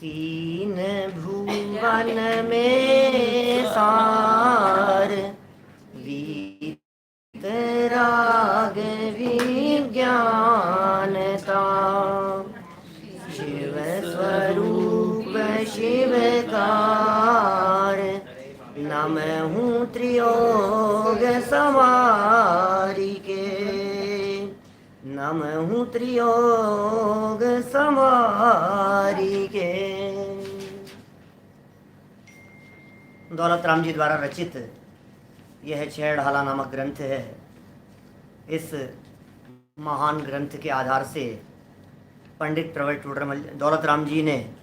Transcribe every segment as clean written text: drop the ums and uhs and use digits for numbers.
तीन भुवन में सार वीतराग विज्ञानता शिव स्वरूप शिवकार नमहु त्रियोग समारिके नमहु त्रियोग समारिके। दौलत राम जी द्वारा रचित यह छह ढाला नामक ग्रंथ है। इस महान ग्रंथ के आधार से पंडित प्रवर टोडरमल दौलत राम जी ने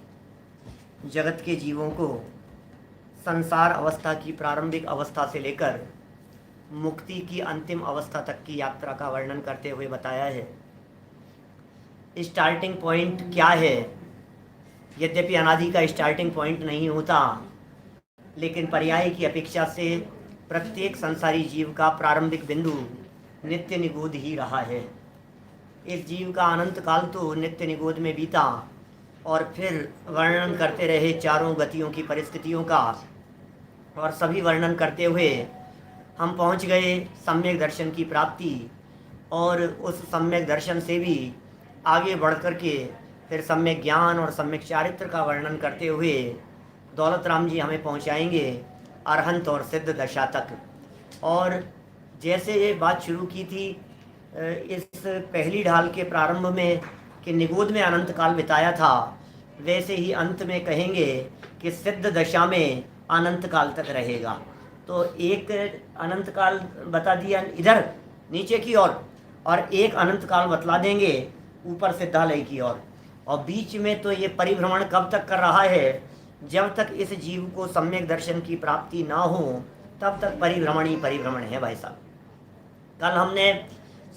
जगत के जीवों को संसार अवस्था की प्रारंभिक अवस्था से लेकर मुक्ति की अंतिम अवस्था तक की यात्रा का वर्णन करते हुए बताया है। स्टार्टिंग पॉइंट क्या है? यद्यपि अनादि का स्टार्टिंग पॉइंट नहीं होता, लेकिन पर्याय की अपेक्षा से प्रत्येक संसारी जीव का प्रारंभिक बिंदु नित्य निगोद ही रहा है। इस जीव का अनंत काल तो नित्य निगोद में बीता और फिर वर्णन करते रहे चारों गतियों की परिस्थितियों का, और सभी वर्णन करते हुए हम पहुंच गए सम्यक दर्शन की प्राप्ति, और उस सम्यक दर्शन से भी आगे बढ़ कर के फिर सम्यक ज्ञान और सम्यक चारित्र का वर्णन करते हुए दौलत राम जी हमें पहुंचाएंगे अरहंत और सिद्ध दशा तक। और जैसे ये बात शुरू की थी इस पहली ढाल के प्रारंभ में कि निगोद में अनंत काल बिताया था, वैसे ही अंत में कहेंगे कि सिद्ध दशा में अनंत काल तक रहेगा। तो एक अनंत काल बता दिया इधर नीचे की ओर, और एक अनंत काल बतला देंगे ऊपर सिद्धालय की ओर। और बीच में तो ये परिभ्रमण कब तक कर रहा है? जब तक इस जीव को सम्यक दर्शन की प्राप्ति ना हो तब तक परिभ्रमण ही परिभ्रमण है भाई साहब। कल हमने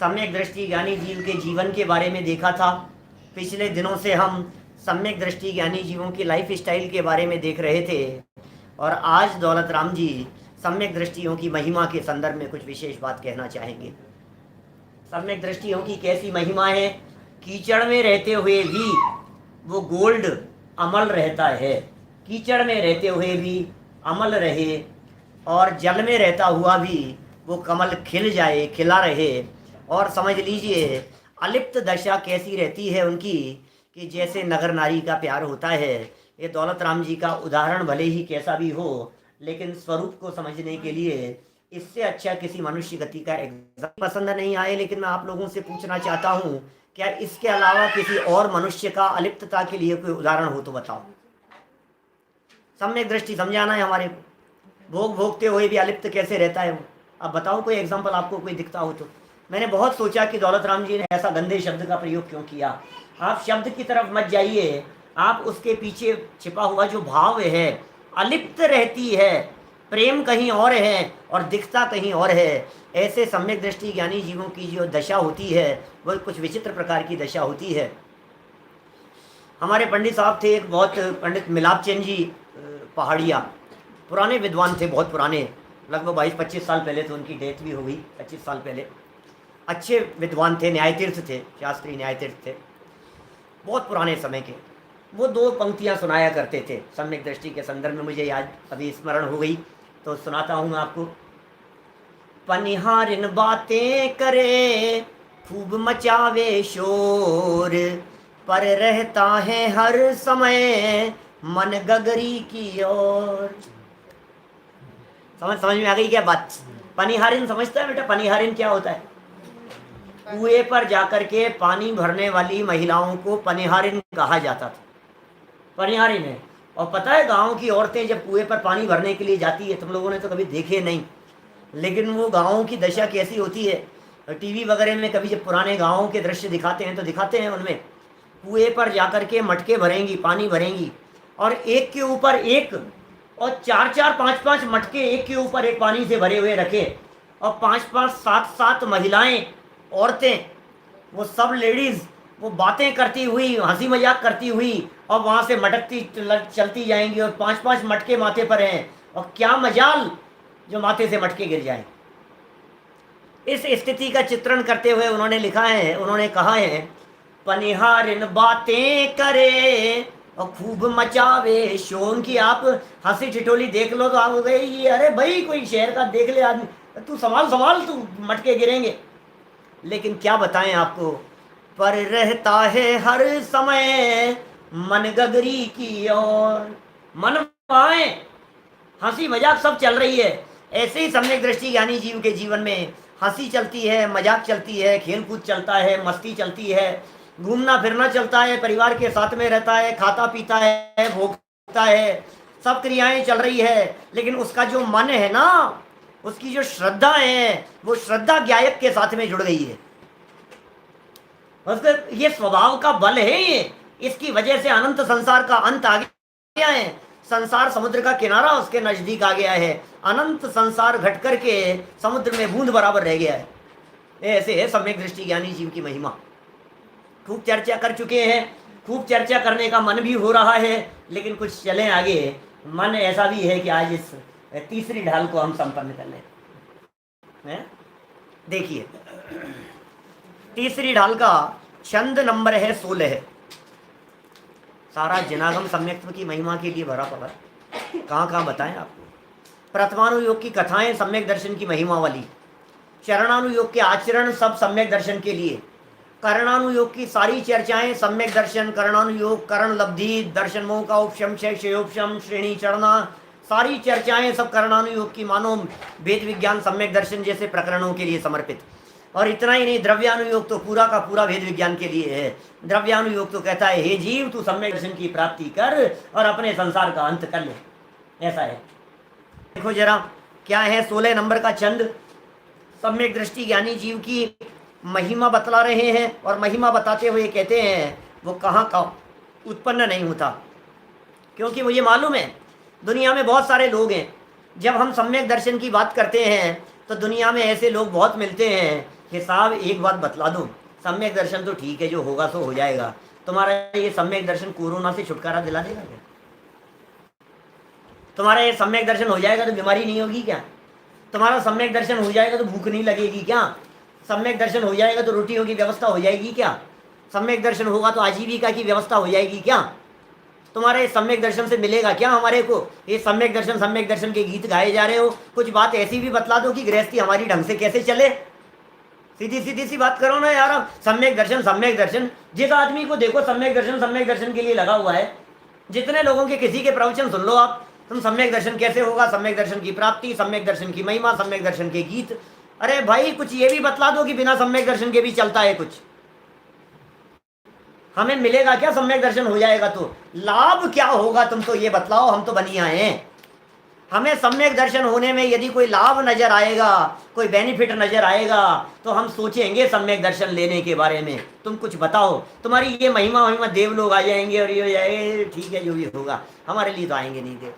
सम्यक दृष्टि ज्ञानी जीव के जीवन के बारे में देखा था। पिछले दिनों से हम सम्यक दृष्टि ज्ञानी जीवों की लाइफ स्टाइल के बारे में देख रहे थे, और आज दौलत राम जी सम्यक दृष्टियों की महिमा के संदर्भ में कुछ विशेष बात कहना चाहेंगे। सम्यक दृष्टियों की कैसी महिमा है? कीचड़ में रहते हुए भी वो गोल्ड अमल रहता है, कीचड़ में रहते हुए भी अमल रहे, और जल में रहता हुआ भी वो कमल खिल जाए, खिला रहे। और समझ लीजिए अलिप्त दशा कैसी रहती है उनकी, कि जैसे नगर नारी का प्यार होता है। ये दौलत राम जी का उदाहरण भले ही कैसा भी हो, लेकिन स्वरूप को समझने के लिए इससे अच्छा किसी मनुष्य गति का एग्जाम्पल पसंद नहीं आए, लेकिन मैं आप लोगों से पूछना चाहता हूँ, क्या इसके अलावा किसी और मनुष्य का अलिप्तता के लिए कोई उदाहरण हो तो बताओ। सम्यक दृष्टि समझाना है हमारे को, भोग भोगते हुए भी अलिप्त कैसे रहता है वो। अब बताओ कोई एग्जाम्पल आपको कोई दिखता हो तो। मैंने बहुत सोचा कि दौलत राम जी ने ऐसा गंदे शब्द का प्रयोग क्यों किया। आप शब्द की तरफ मत जाइए, आप उसके पीछे छिपा हुआ जो भाव है, अलिप्त रहती है, प्रेम कहीं और है और दिखता कहीं और है। ऐसे सम्यक दृष्टि ज्ञानी जीवों की जो दशा होती है वह कुछ विचित्र प्रकार की दशा होती है। हमारे पंडित साहब थे एक बहुत, पंडित मिलाप चंद जी पहाड़िया, पुराने विद्वान थे, बहुत पुराने, लगभग 22-25 साल पहले तो उनकी डेथ भी हो गई, 25 साल पहले। अच्छे विद्वान थे, न्यायतीर्थ थे, शास्त्री न्यायतीर्थ थे, बहुत पुराने समय के। वो दो पंक्तियां सुनाया करते थे सम्यक दृष्टि के संदर्भ में, मुझे याद अभी स्मरण हो गई तो सुनाता हूँ आपको। पनिहारिन बातें करे खूब मचावे शोर, पर रहता है हर समय मन गगरी की ओर। समझ में आ गई क्या बात? पनिहारिन समझता है बेटा? पनिहारिन क्या होता है? कुएं पर जाकर के पानी भरने वाली महिलाओं को पनिहारिन कहा जाता था। पनिहारिन है। और पता है गांव की औरतें जब कुएं पर पानी भरने के लिए जाती है, तुम लोगों ने तो कभी देखे नहीं, लेकिन वो गाँव की दशा कैसी होती है, टीवी वगैरह में कभी जब पुराने गाँव के दृश्य दिखाते हैं तो दिखाते हैं, उनमें कुएं पर जाकर के मटके भरेंगी, पानी भरेंगी, और एक के ऊपर एक, और 4-4, 5-5 मटके एक के ऊपर एक पानी से भरे हुए रखे, और 5-5, 7-7 महिलाएं, औरतें, वो सब लेडीज वो बातें करती हुई, हंसी मजाक करती हुई, और वहां से मटकती चलती जाएंगी, और 5-5 मटके माथे पर हैं, और क्या मजाल जो माथे से मटके गिर जाए। इस स्थिति का चित्रण करते हुए उन्होंने लिखा है, उन्होंने कहा है पनिहारिन बातें करे और खूब मचावे शोर की। आप हंसी ठिठोली देख लो तो आप हो गए ये, अरे भाई कोई शहर का देख ले आदमी, तू संभाल संभाल, तू मटके गिरेंगे। लेकिन क्या बताएं आपको, पर रहता है हर समय मन गगरी की ओर। मन पाए, हंसी मजाक सब चल रही है। ऐसे ही सम्यक दृष्टि ज्ञानी जीव के जीवन में हंसी चलती है, मजाक चलती है, खेल कूद चलता है, मस्ती चलती है, घूमना फिरना चलता है, परिवार के साथ में रहता है, खाता पीता है, भोगता है, सब क्रियाएं चल रही है। लेकिन उसका जो मन है ना, उसकी जो श्रद्धा है, वो श्रद्धा ज्ञायक के साथ में जुड़ गई है। उसका ये स्वभाव का बल है ये, इसकी वजह से अनंत संसार का अंत आ गया है। संसार समुद्र का किनारा उसके नजदीक आ गया है। अनंत संसार घट करके समुद्र में बूंद बराबर रह गया है। ऐसे है सम्यक दृष्टि ज्ञानी जीव की महिमा। खूब चर्चा कर चुके हैं, खूब चर्चा करने का मन भी हो रहा है, लेकिन कुछ चलें आगे। मन ऐसा भी है कि आज इस तीसरी ढाल को हम संपन्न कर लें। देखिए, तीसरी ढाल का छंद नंबर है 16। सारा जनागम सम्यक्त्व की महिमा के लिए भरा पड़ा, कहाँ कहाँ बताएं आपको। प्रथमानुयोग की कथाएं सम्यक दर्शन की महिमा वाली, चरणानुयोग के आचरण सब सम्यक दर्शन के लिए, करणानुयोग की सारी चर्चाएं सम्यक दर्शन, करणानुयोग, करण लब्धि, दर्शन मोह का उपशम, क्षयोपशम, श्रेणी चढ़ना, सारी चर्चाएं सब करणानुयोग की, मानो वेद विज्ञान सम्यक दर्शन जैसे प्रकरणों के लिए समर्पित। और इतना ही नहीं, द्रव्यानुयोग तो पूरा का पूरा वेद विज्ञान के लिए है। द्रव्यानुयोग तो कहता है हे जीव, तू सम्यक दर्शन की प्राप्ति कर और अपने संसार का अंत कर ले, ऐसा है। देखो जरा क्या है 16 नंबर का छंद। सम्यक दृष्टि ज्ञानी जीव की महिमा बतला रहे हैं, और महिमा बताते हुए कहते हैं वो कहाँ का उत्पन्न नहीं होता, क्योंकि मुझे मालूम है दुनिया में बहुत सारे लोग हैं। जब हम सम्यक दर्शन की बात करते हैं तो दुनिया में ऐसे लोग बहुत मिलते हैं कि साहब एक बात बतला दो, सम्यक दर्शन तो ठीक है, जो होगा सो हो जाएगा। तुम्हारा ये सम्यक दर्शन कोरोना से छुटकारा दिला देगा क्या? तुम्हारा ये सम्यक दर्शन हो जाएगा तो बीमारी नहीं होगी क्या? तुम्हारा सम्यक दर्शन हो जाएगा तो भूख नहीं लगेगी क्या? सम्यक दर्शन हो जाएगा तो रोटियों की व्यवस्था हो जाएगी क्या? सम्यक दर्शन होगा तो आजीविका की व्यवस्था हो जाएगी क्या? तुम्हारा ये सम्यक दर्शन से मिलेगा क्या हमारे को? ये सम्यक दर्शन के गीत गाए जा रहे हो। कुछ बात ऐसी भी बतला दो कि गृहस्थी हमारी ढंग से कैसे चले। सीधी सी बात करो ना यार। आप सम्यक दर्शन, जिस आदमी को देखो सम्यक दर्शन के लिए लगा हुआ है, जितने लोगों के किसी के प्रवचन सुन लो आप, तुम सम्यक दर्शन कैसे होगा, सम्यक दर्शन की प्राप्ति, सम्यक दर्शन की महिमा, सम्यक दर्शन के गीत। अरे भाई कुछ ये भी बतला दो कि बिना सम्यक दर्शन के भी चलता है कुछ। हमें मिलेगा क्या सम्यक दर्शन हो जाएगा तो? लाभ क्या होगा तुम तो ये बतलाओ, हम तो बनिया हैं। हमें सम्यक दर्शन होने में यदि कोई लाभ नजर आएगा, कोई बेनिफिट नजर आएगा, तो हम सोचेंगे सम्यक दर्शन लेने के बारे में। तुम कुछ बताओ, तुम्हारी ये महिमा देव लोग आ जाएंगे और ये हो जाएगा, ठीक है जो भी होगा, हमारे लिए तो आएंगे नहीं देव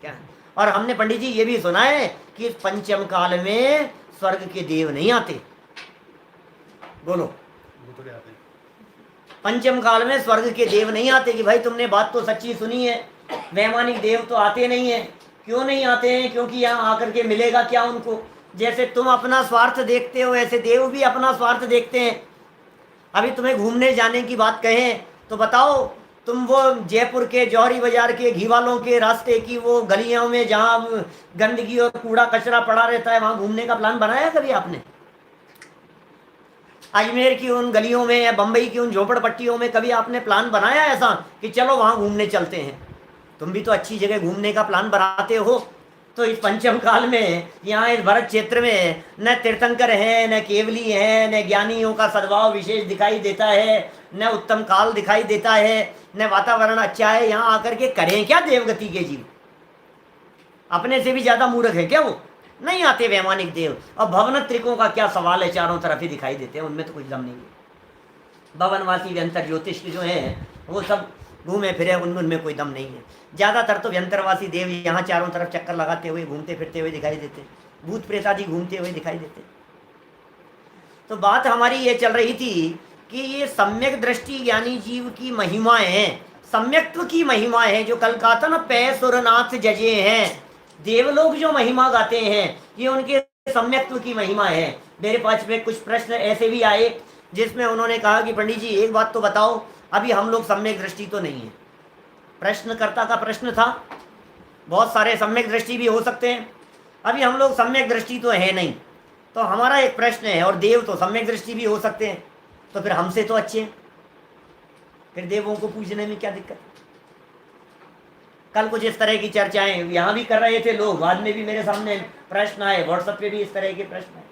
क्या। और हमने पंडित जी ये भी सुना है कि पंचम काल में स्वर्ग के देव नहीं आते। बोलो, पंचम काल में स्वर्ग के देव नहीं आते। कि भाई तुमने बात तो सच्ची सुनी है, वैमानिक देव तो आते नहीं है। क्यों नहीं आते हैं? क्योंकि यहाँ आकर के मिलेगा क्या उनको? जैसे तुम अपना स्वार्थ देखते हो, ऐसे देव भी अपना स्वार्थ देखते हैं। अभी तुम्हें घूमने जाने की बात कहें तो बताओ, तुम वो जयपुर के जौहरी बाजार के घी वालों के रास्ते की वो गलियों में जहाँ गंदगी और कूड़ा कचरा पड़ा रहता है, वहाँ घूमने का प्लान बनाया कभी आपने? अजमेर की उन गलियों में या बम्बई की उन झोपड़पट्टियों में कभी आपने प्लान बनाया ऐसा कि चलो वहाँ घूमने चलते हैं? तुम भी तो अच्छी जगह घूमने का प्लान बनाते हो। तो इस पंचम काल में यहाँ इस भरत क्षेत्र में न तीर्थंकर है, न केवली है, न ज्ञानियों का सद्भाव विशेष दिखाई देता है, न उत्तम काल दिखाई देता है, न वातावरण अच्छा है। यहाँ आकर के करें क्या देवगति के जीव? अपने से भी ज्यादा मूर्ख है क्या वो? नहीं आते वैमानिक देव। और भवनत्रिकों का क्या सवाल है, चारों तरफ ही दिखाई देते हैं, उनमें तो कुछ दम नहीं है। भवनवासी व्यंतर ज्योतिष जो है वो सब घूमे फिरे, उनमें कोई दम नहीं है। ज़्यादातर तो व्यंतरवासी देव यहाँ चारों तरफ चक्कर लगाते हुए घूमते फिरते हुए दिखाई देते, भूत प्रेत आदि घूमते हुए दिखाई देते। तो बात हमारी ये चल रही थी कि ये सम्यक दृष्टि ज्ञानी जीव की महिमाएं हैं, सम्यक्त्व की महिमा है, जो कलकातन पै सुरनाथ जजे हैं। देवलोग जो महिमा गाते हैं ये उनके सम्यक्त्व की महिमा है। मेरे पास में कुछ प्रश्न ऐसे भी आए जिसमें उन्होंने कहा कि पंडित जी एक बात तो बताओ, अभी हम लोग सम्यक दृष्टि तो नहीं है। प्रश्नकर्ता का प्रश्न था, बहुत सारे सम्यक दृष्टि भी हो सकते हैं, अभी हम लोग सम्यक दृष्टि तो है नहीं, तो हमारा एक प्रश्न है, और देव तो सम्यक दृष्टि भी हो सकते हैं, तो फिर हमसे तो अच्छे हैं, फिर देवों को पूजने में क्या दिक्कत। कल कुछ इस तरह की चर्चाएं यहाँ भी कर रहे थे लोग, बाद में भी मेरे सामने प्रश्न आए, व्हाट्सएप पे भी इस तरह के प्रश्न आए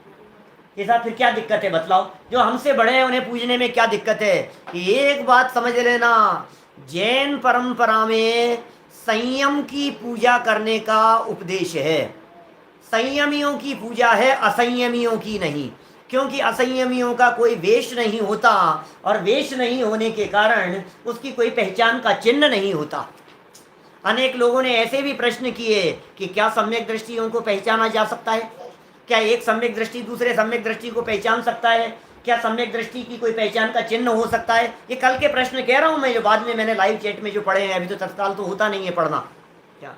कि साहब फिर क्या दिक्कत है बतलाओ, जो हमसे बड़े हैं उन्हें पूजने में क्या दिक्कत है। कि एक बात समझ लेना, जैन परंपरा में संयम की पूजा करने का उपदेश है, संयमियों की पूजा है, असंयमियों की नहीं, क्योंकि असंयमियों का कोई वेश नहीं होता, और वेश नहीं होने के कारण उसकी कोई पहचान का चिन्ह नहीं होता। अनेक लोगों ने ऐसे भी प्रश्न किए कि क्या सम्यक दृष्टियों को पहचाना जा सकता है, क्या एक सम्यक दृष्टि दूसरे सम्यक दृष्टि को पहचान सकता है, क्या सम्यक दृष्टि की कोई पहचान का चिन्ह हो सकता है। ये कल के प्रश्न कह रहा हूं मैं, जो बाद में मैंने लाइव चैट में जो पढ़े हैं, अभी तो तत्काल तो होता नहीं है पढ़ना, क्या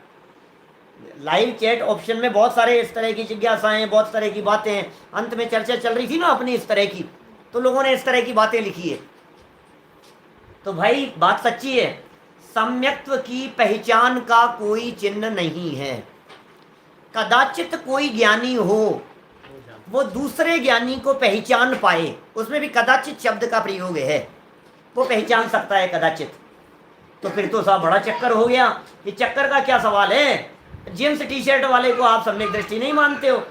लाइव चैट ऑप्शन में बहुत सारे इस तरह की जिज्ञासाएं, बहुत तरह की बातें, अंत में चर्चा चल रही थी ना अपनी इस तरह की, तो लोगों ने इस तरह की बातें लिखी है। तो भाई बात सच्ची है, सम्यक्त्व की पहचान का कोई चिन्ह नहीं है। कदाचित कोई ज्ञानी हो वो दूसरे ज्ञानी को पहचान पाए, उसमें भी कदाचित शब्द का प्रयोग है, वो पहचान सकता है कदाचित। तो फिर तो साहब बड़ा चक्कर हो गया। ये चक्कर का क्या सवाल है, जींस टी शर्ट वाले को आप सम्यक दृष्टि नहीं मानते हो,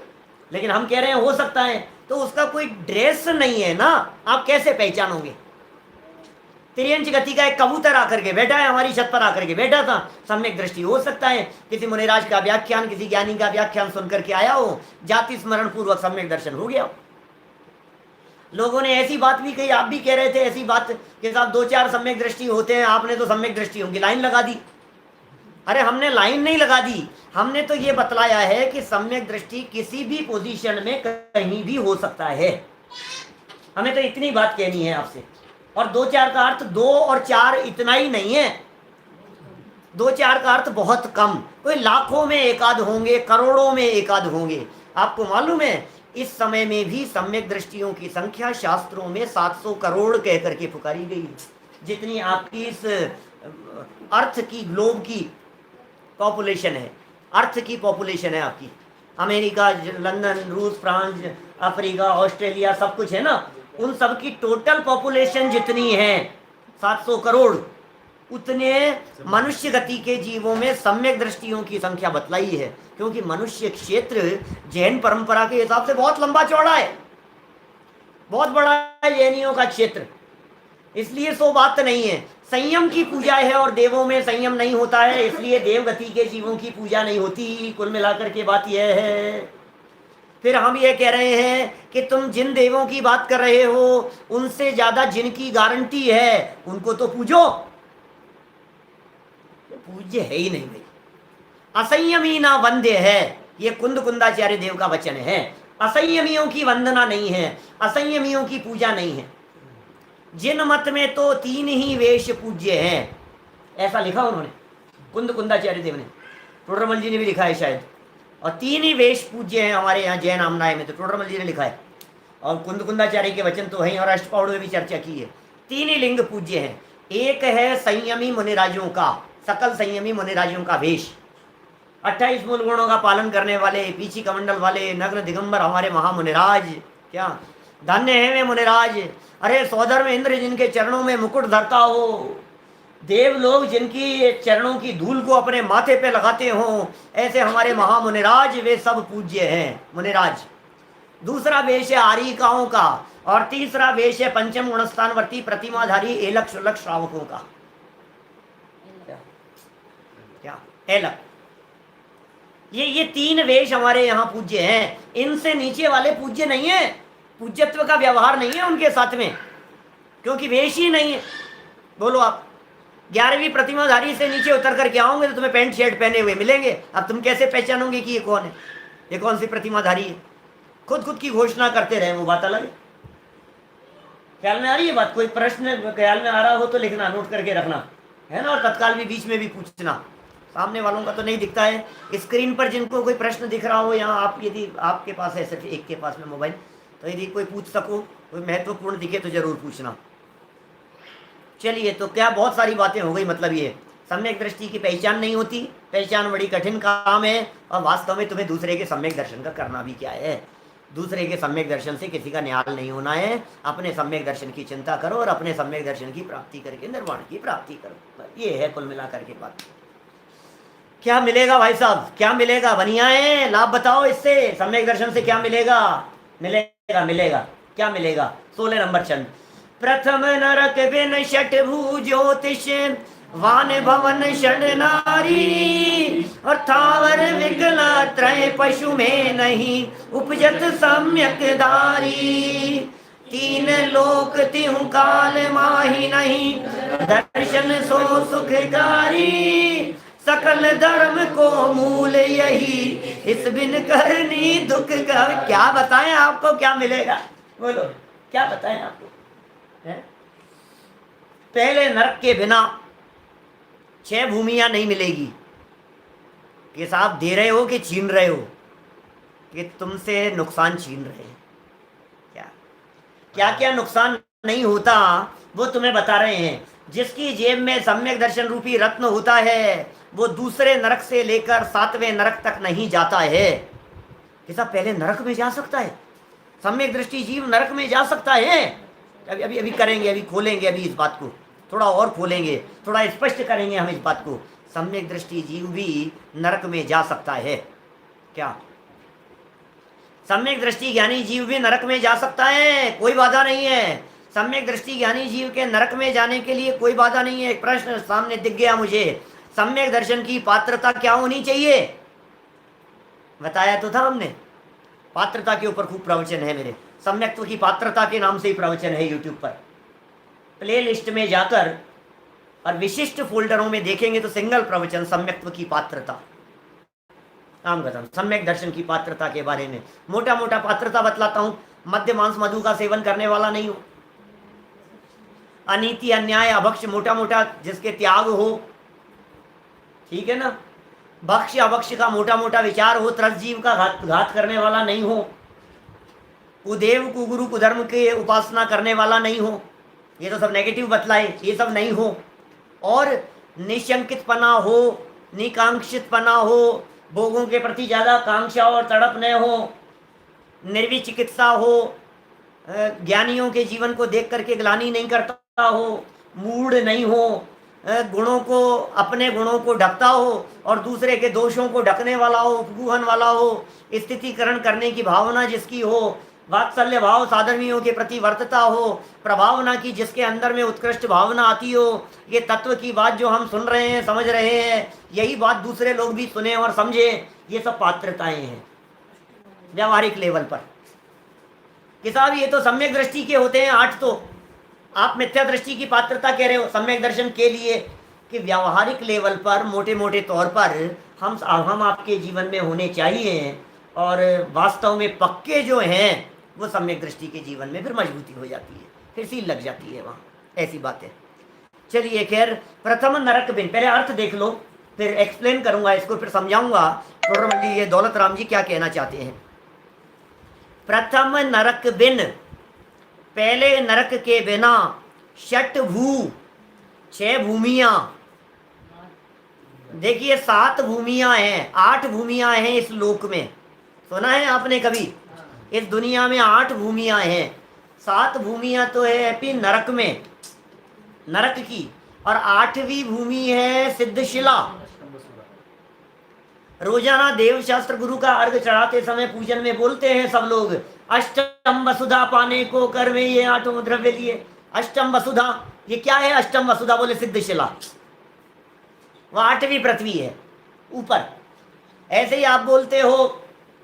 लेकिन हम कह रहे हैं हो सकता है, तो उसका कोई ड्रेस नहीं है ना, आप कैसे पहचानोगे। तिरंज गति का एक कबूतर आकर के बैठा है, हमारी छत पर आकर के बैठा था, सम्यक दृष्टि हो सकता है, किसी मुनिराज का व्याख्यान, किसी ज्ञानी का व्याख्यान सुनकर के आया हो, जाति स्मरण पूर्वक सम्यक दर्शन हो गया। लोगों ने ऐसी बात भी कही, आप भी कह रहे थे ऐसी बात कि साहब 2-4 सम्यक दृष्टि होते हैं, आपने तो सम्यक दृष्टियों की लाइन लगा दी। अरे हमने लाइन नहीं लगा दी, हमने तो ये बतलाया है कि सम्यक दृष्टि किसी भी पोजीशन में कहीं भी हो सकता है। हमें तो इतनी बात कहनी है आपसे। और 2-4 का अर्थ 2 और 4 इतना ही नहीं है, 2-4 का अर्थ बहुत कम, कोई लाखों में एकाध होंगे, करोड़ों में एकाध होंगे। आपको मालूम है इस समय में भी सम्यक दृष्टियों की संख्या शास्त्रों में 700 करोड़ कह करके पुकारी गई है, जितनी आपकी इस अर्थ की ग्लोब की पॉपुलेशन है, अर्थ की पॉपुलेशन है आपकी। अमेरिका, लंदन, रूस, फ्रांस, अफ्रीका, ऑस्ट्रेलिया, सब कुछ है ना, उन सब की टोटल पॉपुलेशन जितनी है 700 करोड़, उतने मनुष्य गति के जीवों में सम्यक दृष्टियों की संख्या बतलाई है। क्योंकि मनुष्य क्षेत्र जैन परंपरा के हिसाब से बहुत लंबा चौड़ा है, बहुत बड़ा है जैनियों का क्षेत्र, इसलिए सो बात नहीं है। संयम की पूजा है और देवों में संयम नहीं होता है, इसलिए देव गति के जीवों की पूजा नहीं होती। कुल मिलाकर के बात यह है। फिर हम ये कह रहे हैं कि तुम जिन देवों की बात कर रहे हो उनसे ज्यादा जिनकी गारंटी है उनको तो पूजो, पूज्य है ही नहीं भाई। असंयमी ना वंद्य है, ये कुंद कुंदाचार्य देव का वचन है। असंयमियों की वंदना नहीं है, असंयमियों की पूजा नहीं है। जिन मत में तो 3 ही वेश पूज्य हैं, ऐसा लिखा उन्होंने कुंद कुंदाचार्य देव ने, टोडरमल जी ने भी लिखा है शायद, और 3 ही वेश पूज्य हैं हमारे यहाँ जैन आमनाय में, तो टोडरमल जी ने लिखा है, और कुंद कुंदाचार्य के वचन तो है, और अष्टपौड़ में भी चर्चा की है। 3 ही लिंग पूज्य हैं। एक है संयमी मुनिराजों का, सकल संयमी मुनिराजों का वेश, 28 मूल गुणों का पालन करने वाले, पीछी कमंडल वाले, नग्न दिगंबर हमारे महामुनिराज, क्या धन्य है वे मुनिराज। अरे सौधर्म इंद्र जिनके चरणों में मुकुट धरता हो, देव लोग जिनकी चरणों की धूल को अपने माथे पे लगाते हो, ऐसे हमारे महामुनिराज, वे सब पूज्य हैं मुनिराज। दूसरा वेश है आरिकाओं का, और तीसरा वेश है पंचम गुणस्थानवर्ती प्रतिमाधारी एलक शुलक श्रावकों का। क्या एलक, ये 3 वेश हमारे यहाँ पूज्य हैं। इनसे नीचे वाले पूज्य नहीं है, पूज्यत्व का व्यवहार नहीं है उनके साथ में, क्योंकि वेश ही नहीं है। बोलो आप 11वीं प्रतिमाधारी से नीचे उतर करके आओगे तो तुम्हें पैंट शर्ट पहने हुए मिलेंगे, अब तुम कैसे पहचानोगे कि ये कौन है, ये कौन सी प्रतिमाधारी है। खुद की घोषणा करते रहे, वो बात अलग है। ख्याल में आ रही है बात? कोई प्रश्न ख्याल में आ रहा हो तो लिखना, नोट करके रखना है ना, और तत्काल भी बीच में भी पूछना। सामने वालों का तो नहीं दिखता है, स्क्रीन पर जिनको कोई प्रश्न दिख रहा हो, यहाँ आप यदि आपके पास है, सिर्फ एक के पास में मोबाइल, तो यदि कोई पूछ सको कोई महत्वपूर्ण दिखे तो जरूर पूछना। चलिए, तो क्या बहुत सारी बातें हो गई। मतलब ये सम्यक दृष्टि की पहचान नहीं होती, पहचान बड़ी कठिन काम है, और वास्तव में तुम्हें दूसरे के सम्यक दर्शन का करना भी क्या है। दूसरे के सम्यक दर्शन से किसी का न्याल नहीं होना है। अपने सम्यक दर्शन की चिंता करो और अपने सम्यक दर्शन की प्राप्ति करके निर्वाण की प्राप्ति करो। ये है कुल मिलाकर के बात। क्या मिलेगा भाई साहब, क्या मिलेगा? बढ़िया है, लाभ बताओ इससे। सम्यक दर्शन से क्या मिलेगा? मिलेगा क्या मिलेगा? 16 नंबर चंद। प्रथम नरक बिन षट भू ज्योतिष वान भवन षड नारी, और थावर विकला त्रय पशु में नहीं उपजत सम्यक दारी। तीन लोक तिहु काल माही नहीं दर्शन सो सुखकारी, सकल धर्म को मूल यही इस बिन करनी दुख का। क्या बताएं आपको क्या मिलेगा? बोलो, क्या बताएं आपको? है? पहले नरक के बिना 6 भूमियां नहीं मिलेगी। कि साहब दे रहे हो कि छीन रहे हो? कि तुमसे नुकसान छीन रहे हैं। क्या क्या क्या नुकसान नहीं होता वो तुम्हें बता रहे हैं। जिसकी जेब में सम्यक दर्शन रूपी रत्न होता है वो दूसरे नरक से लेकर 7वें नरक तक नहीं जाता है। कि साहब पहले नरक में जा सकता है? सम्यक दृष्टि जीव नरक में जा सकता है? अभी अभी करेंगे, अभी खोलेंगे, अभी इस बात को थोड़ा और खोलेंगे, थोड़ा स्पष्ट करेंगे हम इस बात को। सम्यक दृष्टि जीव भी नरक में जा सकता है क्या? सम्यक दृष्टि ज्ञानी जीव भी नरक में जा सकता है, कोई बाधा नहीं है। सम्यक दृष्टि ज्ञानी जीव के नरक में जाने के लिए कोई बाधा नहीं है। एक प्रश्न सामने दिख गया मुझे, सम्यक दर्शन की पात्रता क्या होनी चाहिए? बताया तो था हमने, पात्रता के ऊपर खूब प्रवचन है मेरे। सम्यक्त्व की पात्रता के नाम से ही प्रवचन है यूट्यूब पर। प्ले लिस्ट में जाकर और विशिष्ट फोल्डरों में देखेंगे तो सिंगल प्रवचन सम्यक्त्व की पात्रता, आम कथन सम्यक दर्शन की पात्रता के बारे में। मोटा मोटा पात्रता बतलाता हूं। मद्य मांस मधु का सेवन करने वाला नहीं हो, अनीति अन्याय अभक्ष मोटा मोटा जिसके त्याग हो, ठीक है ना, भक्ष्य अभक्ष्य का मोटा मोटा विचार हो, त्रस जीव का घात करने वाला नहीं हो, कुदेव कुगुरु कुधर्म के उपासना करने वाला नहीं हो, ये तो सब नेगेटिव बतलाए, ये सब नहीं हो, और निशंकितपना हो, निकांक्षितपना हो, भोगों के प्रति ज़्यादा कांक्षा और तड़प न हो, निर्विचिकित्सा हो, ज्ञानियों के जीवन को देख करके ग्लानि नहीं करता हो, मूढ़ नहीं हो, गुणों को अपने गुणों को ढकता हो और दूसरे के दोषों को ढकने वाला हो, उपगूहन वाला हो, स्थितिकरण करने की भावना जिसकी हो, वात्सल्य भाव साधर्मियों के प्रति वर्तता हो, प्रभावना की जिसके अंदर में उत्कृष्ट भावना आती हो। ये तत्व की बात जो हम सुन रहे हैं, समझ रहे हैं, यही बात दूसरे लोग भी सुने और समझे। ये सब पात्रताएं हैं व्यावहारिक लेवल पर। कि साहब ये तो सम्यक दृष्टि के होते हैं 8, तो आप मिथ्या दृष्टि की पात्रता कह रहे हो सम्यक दर्शन के लिए। कि व्यावहारिक लेवल पर मोटे मोटे तौर पर हम आपके जीवन में होने चाहिए, और वास्तव में पक्के जो हैं वो सम्यक दृष्टि के जीवन में फिर मजबूती हो जाती है, फिर सील लग जाती है वहाँ, ऐसी बात है। चलिए खैर, प्रथम नरक बिन, पहले अर्थ देख लो, फिर एक्सप्लेन करूंगा इसको, फिर समझाऊंगा टोडरमल्ली ये दौलत राम जी क्या कहना चाहते हैं। प्रथम नरक बिन, पहले नरक के बिना, षट भू, 6 भूमियां। देखिए 7 भूमियां हैं, 8 भूमियां हैं इस लोक में, सुना है आपने कभी? इस दुनिया में 8 भूमियां हैं। 7 भूमियां तो है अभी नरक में, नरक की, और 8वीं भूमि है सिद्धशिला। रोजाना देव शास्त्र गुरु का अर्घ चढ़ाते समय पूजन में बोलते हैं सब लोग, अष्टम वसुधा पाने को कर में ये 8 द्रव्य लिए। अष्टम वसुधा, ये क्या है अष्टम वसुधा? बोले सिद्धशिला, वो 8वीं पृथ्वी है ऊपर। ऐसे ही आप बोलते हो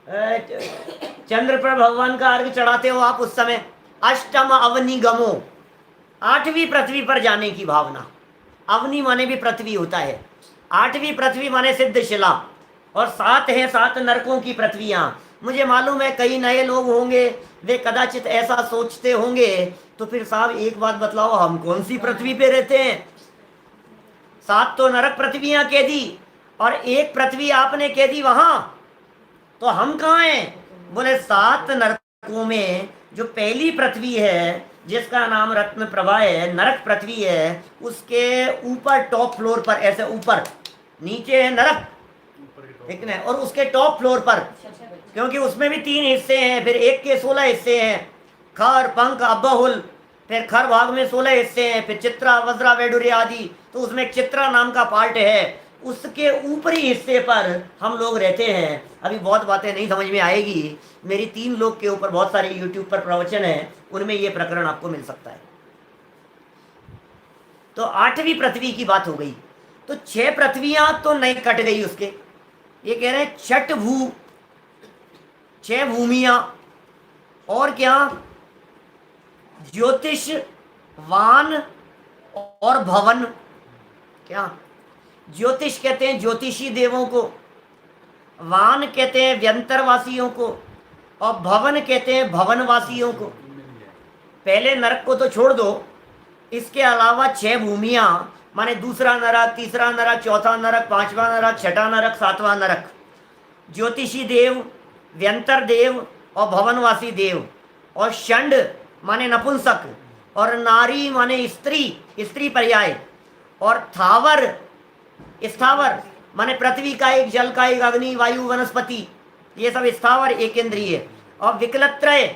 चंद्र पर भगवान का अर्घ चढ़ाते हो आप, उस समय अष्टम अवनिगमो, 8वीं पृथ्वी पर जाने की भावना। अवनि माने भी पृथ्वी होता है, 8वीं पृथ्वी माने सिद्धशिला, और 7 है 7 नरकों की पृथ्वियां। मुझे मालूम है कई नए लोग होंगे, वे कदाचित ऐसा सोचते होंगे, तो फिर साहब एक बात बतलाओ, हम कौन सी पृथ्वी पे रहते हैं? 7 तो नरक पृथ्वियां कह दी और 1 पृथ्वी आपने कह दी वहां, तो हम कहाँ हैं? बोले 7 नरकों में जो पहली पृथ्वी है जिसका नाम रत्न प्रभा है, नरक पृथ्वी है, उसके ऊपर टॉप फ्लोर पर, ऐसे ऊपर, नीचे है नरक, ठीक है, और उसके टॉप फ्लोर पर, क्योंकि उसमें भी 3 हिस्से हैं, फिर एक के 16 हिस्से हैं, खर पंख अब्बाहुल, फिर खर भाग में 16 हिस्से हैं, फिर चित्रा वज्रा वैडुर्य आदि, तो उसमें एक चित्रा नाम का पार्ट है, उसके ऊपरी हिस्से पर हम लोग रहते हैं। अभी बहुत बातें नहीं समझ में आएगी, मेरी 3 लोग के ऊपर बहुत सारे यूट्यूब पर प्रवचन है, उनमें ये प्रकरण आपको मिल सकता है। तो 8वीं पृथ्वी की बात हो गई, तो 6 पृथ्वियां तो नहीं कट गई उसके, ये कह रहे हैं 6 भूमियां, और क्या, ज्योतिष, वान और भवन। क्या, ज्योतिष कहते हैं ज्योतिषी देवों को, वान कहते हैं व्यंतरवासियों को, और भवन कहते हैं भवनवासियों को। पहले नरक को तो छोड़ दो, इसके अलावा 6 भूमियां, माने दूसरा नरक, तीसरा नरक, चौथा नरक, 5वां नरक, 6ठा नरक, 7वां नरक, ज्योतिषी देव, व्यंतर देव और भवनवासी देव, और षंड माने नपुंसक, और नारी माने स्त्री, स्त्री पर्याय, और थावर, स्थावर माने पृथ्वी का एक, जल का एक, अग्नि वायु वनस्पति, ये सब स्थावर एक इंद्रिय, और विकलत्रय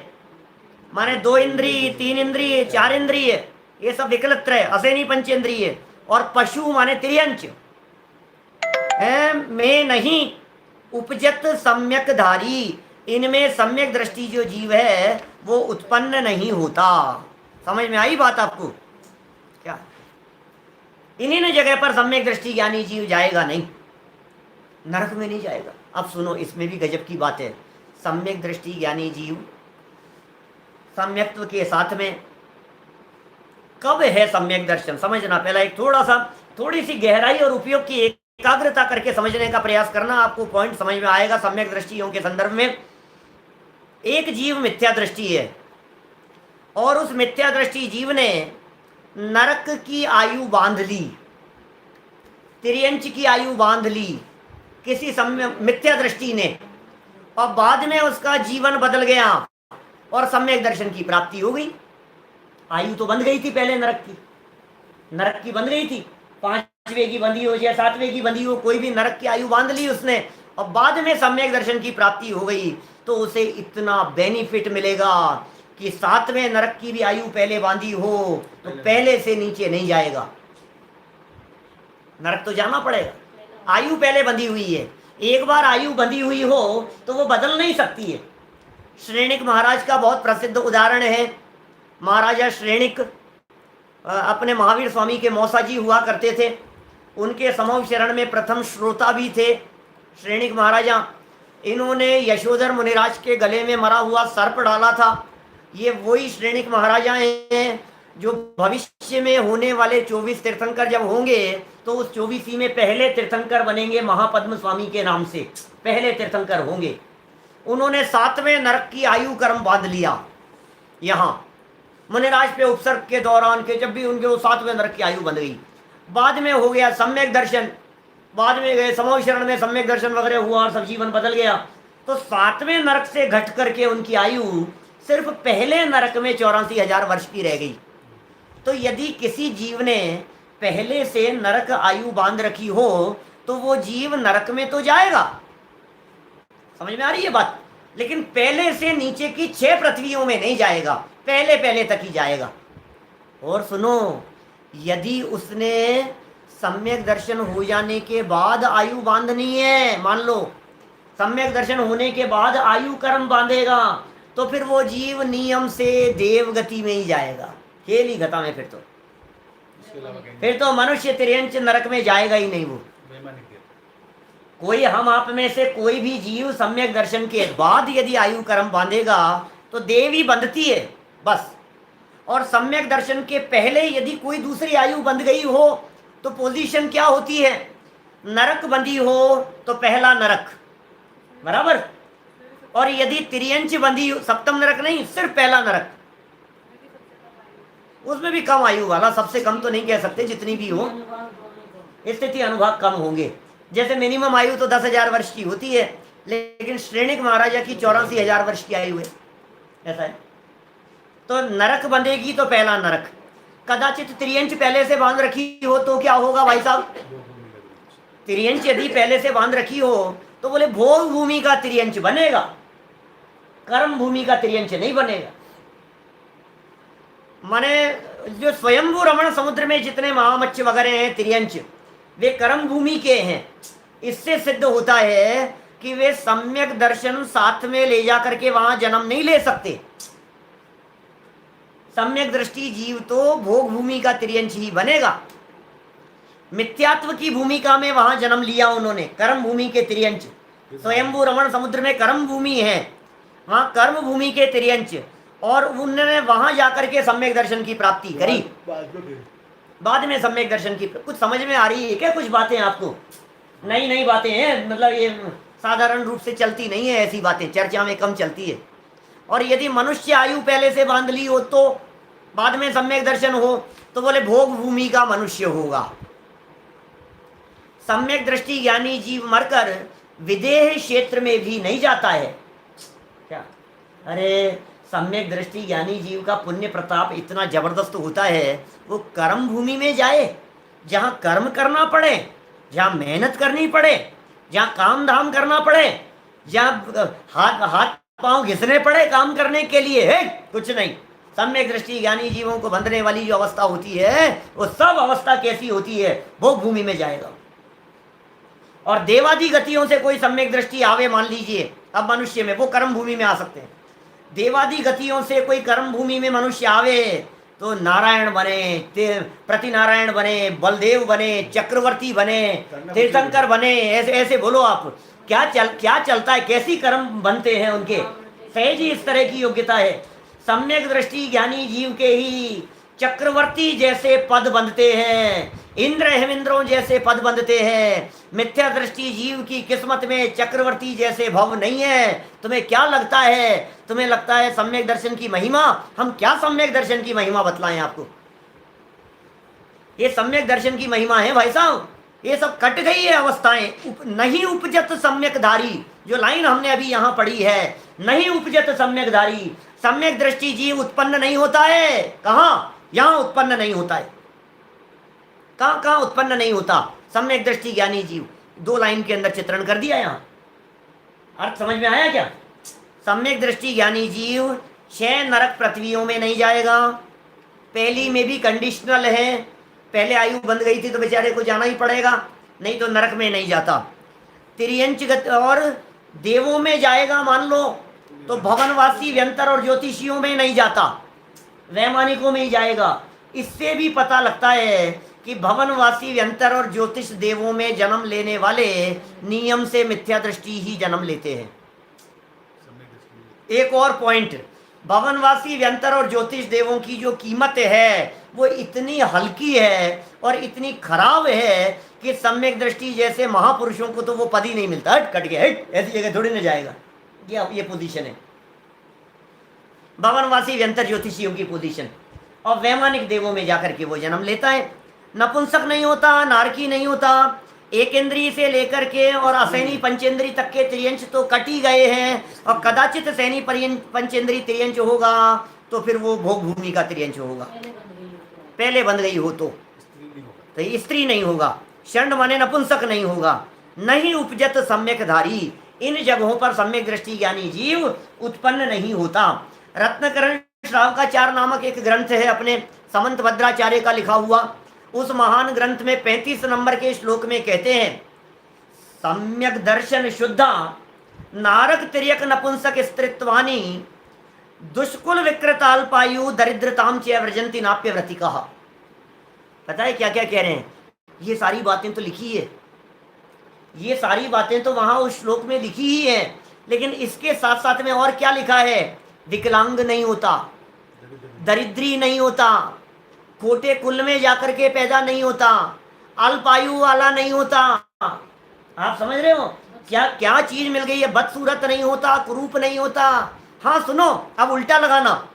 माने 2 इंद्रिय, 3 इंद्रिय, 4 इंद्रिय, ये सब विकलत्रय, असेनी पंचेंद्रिय, और पशु माने त्रियंच में नहीं उपजत सम्यक धारी, इनमें सम्यक दृष्टि जो जीव है वो उत्पन्न नहीं होता। समझ में आई बात आपको? क्या इन्हीं जगह पर सम्यक दृष्टि ज्ञानी जीव जाएगा नहीं, नरक में नहीं जाएगा। अब सुनो, इसमें भी गजब की बात है। सम्यक दृष्टि ज्ञानी जीव सम्यक्त्व के साथ में कब है सम्यक दर्शन, समझना। पहला एक थोड़ी सी गहराई और उपयोग की एकाग्रता करके समझने का प्रयास करना, आपको पॉइंट समझ में आएगा। सम्यक दृष्टियों के संदर्भ में एक जीव मिथ्या दृष्टि है, और उस मिथ्या दृष्टि जीव ने नरक की आयु बांध ली, तिर्यंच की आयु बांध ली किसी मिथ्या दृष्टि ने, और बाद में उसका जीवन बदल गया और सम्यक दर्शन की प्राप्ति हो गई। आयु तो बंध गई थी पहले नरक की बंध गई थी, 5वें की बंधी हो या 7वें की बंधी हो, कोई भी नरक की आयु बांध ली उसने, और बाद में सम्यक दर्शन की प्राप्ति हो गई, तो उसे इतना बेनिफिट मिलेगा कि 7वें नरक की भी आयु पहले बांधी हो तो पहले से नीचे नहीं जाएगा। नरक तो जाना पड़ेगा, आयु पहले बंधी हुई है। एक बार आयु बंधी हुई हो तो वो बदल नहीं सकती है। श्रेणिक महाराज का बहुत प्रसिद्ध उदाहरण है। महाराजा श्रेणिक अपने महावीर स्वामी के मौसा जी हुआ करते थे, उनके समूह शरण में प्रथम श्रोता भी थे श्रेणिक महाराजा। इन्होंने यशोधर मुनिराज के गले में मरा हुआ सर्प डाला था। ये वही श्रेणिक महाराजा हैं जो भविष्य में होने वाले 24 तीर्थंकर जब होंगे तो उस 24 में पहले तीर्थंकर बनेंगे, महापद्म स्वामी के नाम से पहले तीर्थंकर होंगे। उन्होंने 7वें नरक की आयु कर्म बांध लिया यहाँ मुनिराज पे उपसर्ग के दौरान के, जब भी उनके वो 7वें नरक की आयु बन गई। बाद में हो गया सम्यक दर्शन, बाद में गए समूह शरण में सम्यक दर्शन वगैरह हुआ और सब जीवन बदल गया। तो 7वें नरक से घट करके उनकी आयु सिर्फ पहले नरक में 84,000 वर्ष की रह गई। तो यदि किसी जीव ने पहले से नरक आयु बांध रखी हो तो वो जीव नरक में तो जाएगा, समझ में आ रही है बात, लेकिन पहले से नीचे की 6 पृथ्वियों में नहीं जाएगा, पहले तक ही जाएगा। और सुनो, यदि उसने सम्यक दर्शन हो जाने के बाद आयु बांधनी है, मान लो सम्यक दर्शन होने के बाद आयु कर्म बांधेगा, तो फिर वो जीव नियम से देवगति में ही जाएगा, खेल ही गता में। फिर तो मनुष्य तिर्यंच नरक में जाएगा ही नहीं। वो कोई हम आप में से कोई भी जीव सम्यक दर्शन के बाद यदि आयु कर्म बांधेगा तो देव ही बंधती है बस। और सम्यक दर्शन के पहले यदि कोई दूसरी आयु बंध गई हो तो पोजीशन क्या होती है, नरक बंधी हो तो पहला नरक बराबर, और यदि तिर्यंच बंधी, सप्तम नरक नहीं, सिर्फ पहला नरक, उसमें भी कम आयु वाला, सबसे कम तो नहीं कह सकते, जितनी भी हो स्थिति अनुभाग कम होंगे। जैसे मिनिमम आयु तो 10,000 वर्ष की होती है, लेकिन श्रेणिक महाराजा की 84,000 वर्ष की आयु है, ऐसा है। तो नरक बंधेगी तो पहला नरक, कदाचित त्रियंच पहले से बांध रखी हो तो क्या होगा भाई साहब? त्रियंच यदि पहले से बांध रखी हो तो बोले भोग भूमि का त्रियंच बनेगा, कर्म भूमि का त्रियंच नहीं बनेगा। माने जो स्वयंभू रमण समुद्र में जितने महामत्स्य वगैरह हैं त्रियंच, वे कर्म भूमि के हैं। इससे सिद्ध होता है कि वे सम्यक दर्शन साथ में ले जा करके वहां जन्म नहीं ले सकते। सम्यक दृष्टि जीव तो भोग भूमि का त्रियंच ही बनेगा। मिथ्यात्व की भूमिका में वहां जन्म लिया उन्होंने, कर्म भूमि के त्रियंच। स्वयंभू रमण समुद्र में कर्म भूमि है, वहां कर्म भूमि के त्रियंच, और उन्होंने वहां जाकर के सम्यक दर्शन की प्राप्ति करी। बाद में सम्यक दर्शन की कुछ समझ में आ रही है क्या? कुछ बातें आपको नई नई बातें हैं, मतलब ये साधारण रूप से चलती नहीं है, ऐसी बातें चर्चा में कम चलती है। और यदि मनुष्य आयु पहले से बांध ली हो तो बाद में सम्यक दर्शन हो तो बोले भोग भूमि का मनुष्य होगा। सम्यक दृष्टि ज्ञानी जीव मरकर विदेह क्षेत्र में भी नहीं जाता है क्या? अरे सम्यक दृष्टि ज्ञानी जीव का पुण्य प्रताप इतना जबरदस्त होता है, वो कर्म भूमि में जाए, जहां कर्म करना पड़े, जहां मेहनत करनी पड़े, जहां काम धाम करना पड़े, जहां हाथ पांव घिसने पड़े काम करने के लिए, है कुछ नहीं। सम्यक दृष्टि ज्ञानी जीवों को बंधने वाली जो अवस्था होती है वो सब अवस्था कैसी होती है? भोग भूमि में जाएगा। और देवादि गतियों से कोई सम्यक दृष्टि आवे, मान लीजिए अब मनुष्य में, वो कर्म भूमि में आ सकते हैं। देवादि गतियों से कोई कर्म भूमि में मनुष्य आवे तो नारायण बने, प्रति नारायण बने, बलदेव बने, चक्रवर्ती बने, तीर्थंकर बने, ऐसे ऐसे बोलो आप। क्या चलता है, कैसी कर्म बनते हैं उनके? सहज ही इस तरह की योग्यता है। सम्यक दृष्टि ज्ञानी जीव के ही चक्रवर्ती जैसे पद बनते हैं, इंद्र हेमिंद्रों जैसे पद बनते हैं। मिथ्या दृष्टि जीव की किस्मत में चक्रवर्ती जैसे भव नहीं है। तुम्हें क्या लगता है? तुम्हें लगता है सम्यक दर्शन की महिमा? हम क्या सम्यक दर्शन की महिमा बतलाएं आपको? ये सम्यक दर्शन की महिमा है भाई साहब, ये सब कट गई है अवस्थाएं। नहीं उपजत सम्यक धारी, जो लाइन हमने अभी यहां पढ़ी है, नहीं उपजत सम्यक धारी, सम्यक दृष्टि जीव उत्पन्न नहीं होता है। कहां? यहां उत्पन्न नहीं होता है। कहां उत्पन्न नहीं होता सम्यक दृष्टि ज्ञानी जीव? 2 लाइन के अंदर चित्रण कर दिया। यहां अर्थ समझ में आया क्या? सम्यक दृष्टि ज्ञानी जीव 6 नरक पृथ्वियों में नहीं जाएगा। पहली में भी कंडीशनल है, पहले आयु बंध गई थी तो बेचारे को जाना ही पड़ेगा, नहीं तो नरक में नहीं जाता। तिर्यंच और देवों में जाएगा मान लो तो भवनवासी व्यंतर और ज्योतिषियों में नहीं जाता, वैमानिकों में ही जाएगा। इससे भी पता लगता है कि भवनवासी व्यंतर और ज्योतिष देवों में जन्म लेने वाले नियम से मिथ्या दृष्टि ही जन्म लेते हैं। एक और पॉइंट, भवनवासी व्यंतर और ज्योतिष देवों की जो कीमत है वो इतनी हल्की है और इतनी खराब है कि सम्यक दृष्टि जैसे महापुरुषों को तो वो पद ही नहीं मिलता। हट कट गया, हट ऐसी जगह थोड़ी ना जाएगा। ये पोजीशन है भवनवासी व्यंतर ज्योतिषियों की पोजीशन। और वैमानिक देवों में जाकर के वो जन्म लेता है। नपुंसक नहीं होता, नारकी नहीं होता। एक इंद्रिय से लेकर के और असैनी पंचेंद्री तक के त्रियंश तो कट ही गए हैं, और कदाचित सैनी पंचेंद्री त्रियंश होगा तो फिर वो भोग भूमि का त्रियंश होगा। पहले बंध गई हो तो स्त्री नहीं होगा। षंड माने नपुंसक नहीं होगा। नहीं उपजत सम्यक धारी, इन जगहों पर सम्यक दृष्टि ज्ञानी जीव उत्पन्न नहीं होता। रत्नकरण श्रावकाचार्य नामक एक ग्रंथ है अपने समंत भद्राचार्य का लिखा हुआ। उस महान ग्रंथ में 35 नंबर के श्लोक में कहते हैं, सम्यक दर्शन शुद्धा नारक तिर्यक नपुंसक स्त्रीत्वानि दुष्कुल विकृताल्पायु दरिद्रताम च व्रजंती नाप्य व्रतिका। पता है क्या क्या कह रहे हैं? ये सारी बातें तो लिखी है, ये सारी बातें तो वहां उस श्लोक में लिखी ही है, लेकिन इसके साथ साथ में और क्या लिखा है? विकलांग नहीं होता, दरिद्री नहीं होता, खोटे कुल में जाकर के पैदा नहीं होता, अल्पायु वाला नहीं होता। आप समझ रहे हो क्या क्या चीज मिल गई है? बदसूरत नहीं होता, कुरूप नहीं होता। हाँ सुनो, अब उल्टा लगाना,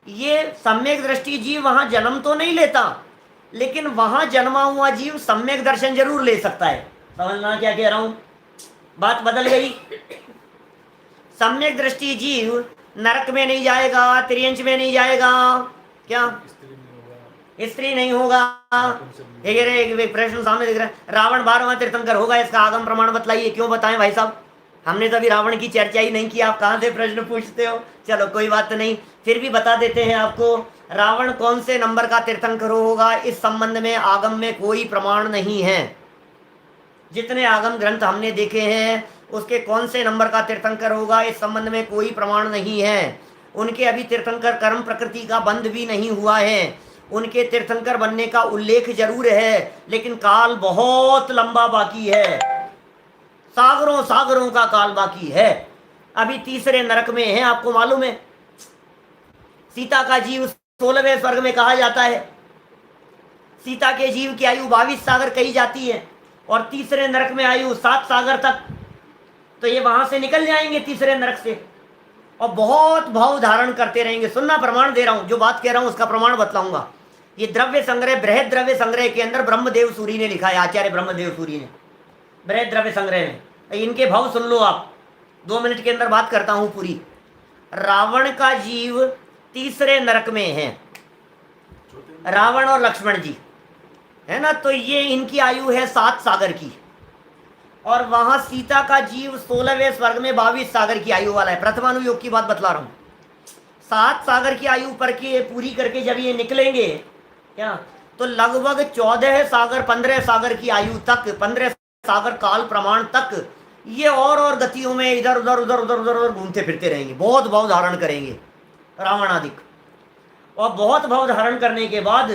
ये सम्यक दृष्टि जीव वहां जन्म तो नहीं लेता, लेकिन वहां जन्मा हुआ जीव सम्यक दर्शन जरूर ले सकता है। समझना क्या कह रहा हूं? बात बदल गई। सम्यक दृष्टि जीव नरक में नहीं जाएगा, त्रियंच में नहीं जाएगा, क्या स्त्री नहीं होगा। एक प्रश्न सामने दिख रहा है, रावण 12वां तीर्थंकर होगा, इसका आगम प्रमाण बतलाइए। क्यों बताएं भाई साहब, हमने तो अभी रावण की चर्चा ही नहीं की, आप कहां से प्रश्न पूछते हो। चलो कोई बात नहीं, फिर भी बता देते हैं आपको। रावण कौन से नंबर का तीर्थंकर होगा, इस संबंध में आगम में कोई प्रमाण नहीं है। जितने आगम ग्रंथ हमने देखे हैं उसके कौन से नंबर का तीर्थंकर होगा इस संबंध में कोई प्रमाण नहीं है। उनके अभी तीर्थंकर कर्म प्रकृति का बंध भी नहीं हुआ है। उनके तीर्थंकर बनने का उल्लेख जरूर है, लेकिन काल बहुत लंबा बाकी है, सागरों सागरों का काल बाकी है। अभी तीसरे नरक में है, आपको मालूम है। सीता का जीव 16वें स्वर्ग में कहा जाता है। सीता के जीव की आयु 22 सागर कही जाती है, और तीसरे नरक में आयु 7 सागर तक। तो ये वहां से निकल जाएंगे तीसरे नरक से, और बहुत भाव धारण करते रहेंगे। सुनना, प्रमाण दे रहा हूं, जो बात कह रहा हूं उसका प्रमाण बतलाऊंगा। ये द्रव्य संग्रह, बृहद द्रव्य संग्रह के अंदर ब्रह्मदेव सूरी ने लिखा है, आचार्य ब्रह्मदेव सूरी ने बृहद द्रव्य संग्रह में। इनके भाव सुन लो आप, 2 मिनट के अंदर बात करता हूं पूरी। रावण का जीव तीसरे नरक में है, रावण और लक्ष्मण जी है ना। तो ये इनकी आयु है 7 सागर की, और वहां सीता का जीव 16वें स्वर्ग में 22 सागर की आयु वाला है। प्रथमानुयोग की बात बतला रहा हूं। 7 सागर की आयु पर के पूरी करके जब ये निकलेंगे क्या, तो लगभग 14 सागर 15 सागर की आयु तक, 15 सागर काल प्रमाण तक ये और गतियों में इधर उधर उधर उधर उधर उधर घूमते फिरते रहेंगे, बहुत भाव धारण करेंगे रावण आदि। और बहुत भाव धारण करने के बाद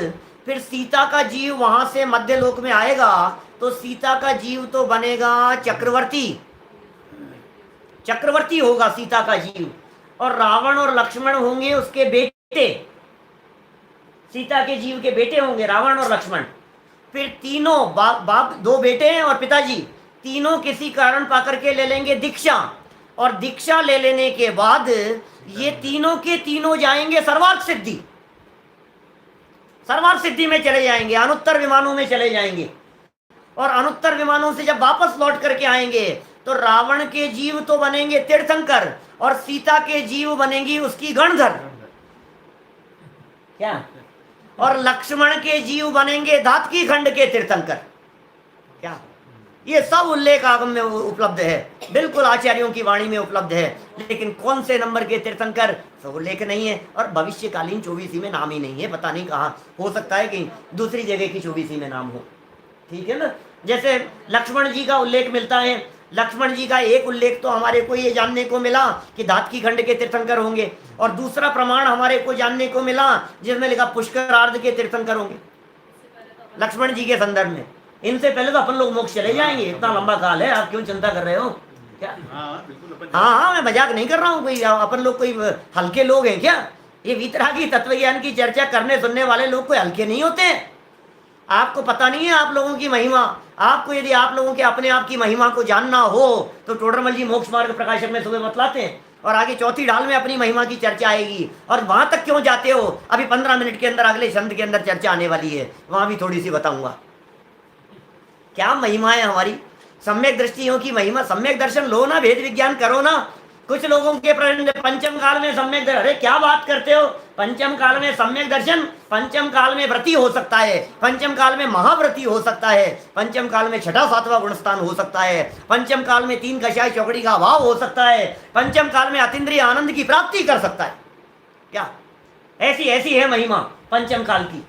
फिर सीता का जीव वहां से मध्य लोक में आएगा, तो सीता का जीव तो बनेगा चक्रवर्ती, चक्रवर्ती होगा सीता का जीव। और रावण और लक्ष्मण होंगे उसके बेटे, सीता के जीव के बेटे होंगे रावण और लक्ष्मण। फिर तीनों बाप 2 बेटे हैं और पिताजी, तीनों किसी कारण पाकर के ले लेंगे दीक्षा, और दीक्षा ले लेने के बाद ये तीनों के तीनों जाएंगे सर्वार्थ सिद्धि, सर्वार्थ सिद्धि में चले जाएंगे, अनुत्तर विमानों में चले जाएंगे। और अनुत्तर विमानों से जब वापस लौट करके आएंगे तो रावण के जीव तो बनेंगे तीर्थंकर, और सीता के जीव बनेंगी उसकी गणधर, क्या, और लक्ष्मण के जीव बनेंगे धातकी खंड के तीर्थंकर, क्या। ये सब उल्लेख आगम में उपलब्ध है, बिल्कुल आचार्यों की वाणी में उपलब्ध है। लेकिन कौन से नंबर के तीर्थंकर सब उल्लेख नहीं है, और भविष्यकालीन 24वीं में नाम ही नहीं है। पता नहीं कहाँ, हो सकता है कि दूसरी जगह की 24वीं में नाम हो, ठीक है ना। जैसे लक्ष्मण जी का उल्लेख मिलता है, लक्ष्मण जी का एक उल्लेख तो हमारे को ये जानने को मिला कि धातकी खंड के तीर्थंकर होंगे, और दूसरा प्रमाण हमारे को जानने को मिला जिसमें लिखा पुष्करार्ध के तीर्थंकर होंगे लक्ष्मण जी के संदर्भ में। इनसे पहले तो अपन लोग मोक्ष चले जाएंगे, इतना लंबा काल है, आप क्यों चिंता कर रहे हो क्या। हाँ, मैं मजाक नहीं कर रहा हूँ, कोई अपन लोग कोई हल्के लोग हैं क्या। ये वीतरागी तत्व ज्ञान की चर्चा करने सुनने वाले लोग कोई हल्के नहीं होते हैं। आपको पता नहीं है आप लोगों की महिमा। आपको यदि आप लोगों के अपने आप की महिमा को जानना हो तो टोडरमल जी मोक्ष मार्ग प्रकाशक में सुबह बतलाते हैं, और आगे चौथी ढाल में अपनी महिमा की चर्चा आएगी। और वहां तक क्यों जाते हो, अभी 15 मिनट के अंदर अगले छंद के अंदर चर्चा आने वाली है, वहां भी थोड़ी सी बताऊंगा क्या महिमा है हमारी। सम्यक दृष्टियों की महिमा, सम्यक दर्शन लो ना, भेद विज्ञान करो ना। कुछ लोगों के प्रश्न, पंचम काल में सम्यक दर्शन, अरे क्या बात करते हो, पंचम काल में सम्यक दर्शन, पंचम काल में व्रती हो सकता है, पंचम काल में महाव्रती हो सकता है, पंचम काल में 6वां 7वां गुणस्थान हो सकता है, पंचम काल में 3 कषाय चौकड़ी का अभाव हो सकता है, पंचम काल में अतीन्द्रिय आनंद की प्राप्ति कर सकता है। क्या ऐसी ऐसी है महिमा पंचम काल की,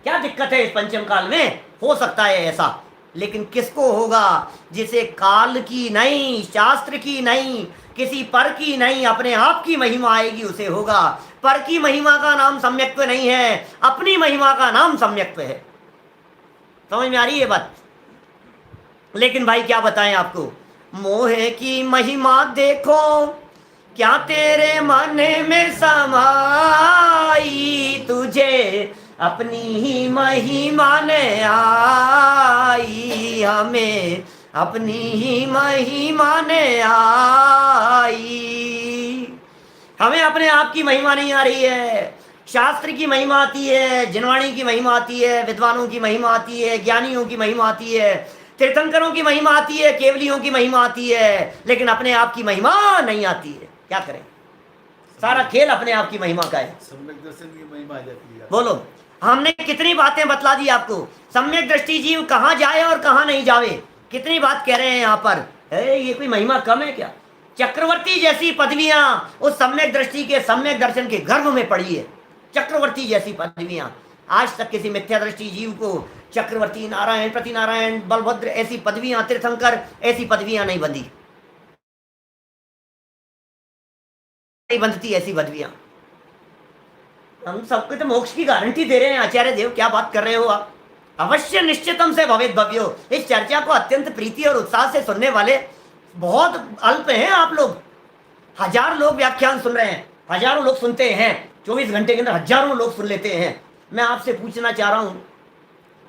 क्या दिक्कत है इस पंचम काल में, हो सकता है ऐसा। लेकिन किसको होगा, जिसे काल की नहीं, शास्त्र की नहीं, किसी पर की नहीं, अपने आप की महिमा आएगी उसे होगा। पर की महिमा का नाम सम्यक्त्व नहीं है, अपनी महिमा का नाम सम्यक्त्व है। समझ में आ रही है बात। लेकिन भाई क्या बताएं आपको, मोह की महिमा देखो क्या तेरे मन में समाई, तुझे अपनी ही महिमा ने आई, हमें अपनी ही महिमा ने आई। हमें अपने आप की महिमा नहीं आ रही है, शास्त्र की महिमा आती है, जिनवाणी की महिमा आती है, विद्वानों की महिमा आती है, ज्ञानियों की महिमा आती है, तीर्थंकरों की महिमा आती है, केवलियों की महिमा आती है, लेकिन अपने आप की महिमा नहीं आती है। क्या करें, सारा खेल अपने आप की महिमा का है। सम्यक दर्शन की महिमा आ जाती है। बोलो, हमने कितनी बातें बतला दी आपको। सम्यक दृष्टि जीव कहाँ जाए और कहाँ नहीं जावे, कितनी बात कह रहे हैं यहाँ पर। ये कोई महिमा कम है क्या? चक्रवर्ती जैसी पदवियां उस सम्यक दृष्टि के सम्यक दर्शन के गर्भ में पड़ी है। चक्रवर्ती जैसी पदवियां आज तक किसी मिथ्या दृष्टि जीव को चक्रवर्ती, नारायण, प्रतिनारायण, बलभद्र ऐसी पदवियां, तीर्थंकर ऐसी पदवियां नहीं बंधी, नहीं बंधती ऐसी पदवियां। हम सबको तो मोक्ष की गारंटी दे रहे हैं। आचार्य देव क्या बात कर रहे हो आप? अवश्य निश्चितम से भवेद भव्यो। इस चर्चा को अत्यंत प्रीति और उत्साह से सुनने वाले बहुत अल्प हैं आप लोग। 1000 लोग व्याख्यान सुन रहे हैं, हजारों लोग सुनते हैं, 24 घंटे के अंदर हजारों लोग सुन लेते हैं। मैं आपसे पूछना चाह रहा हूं,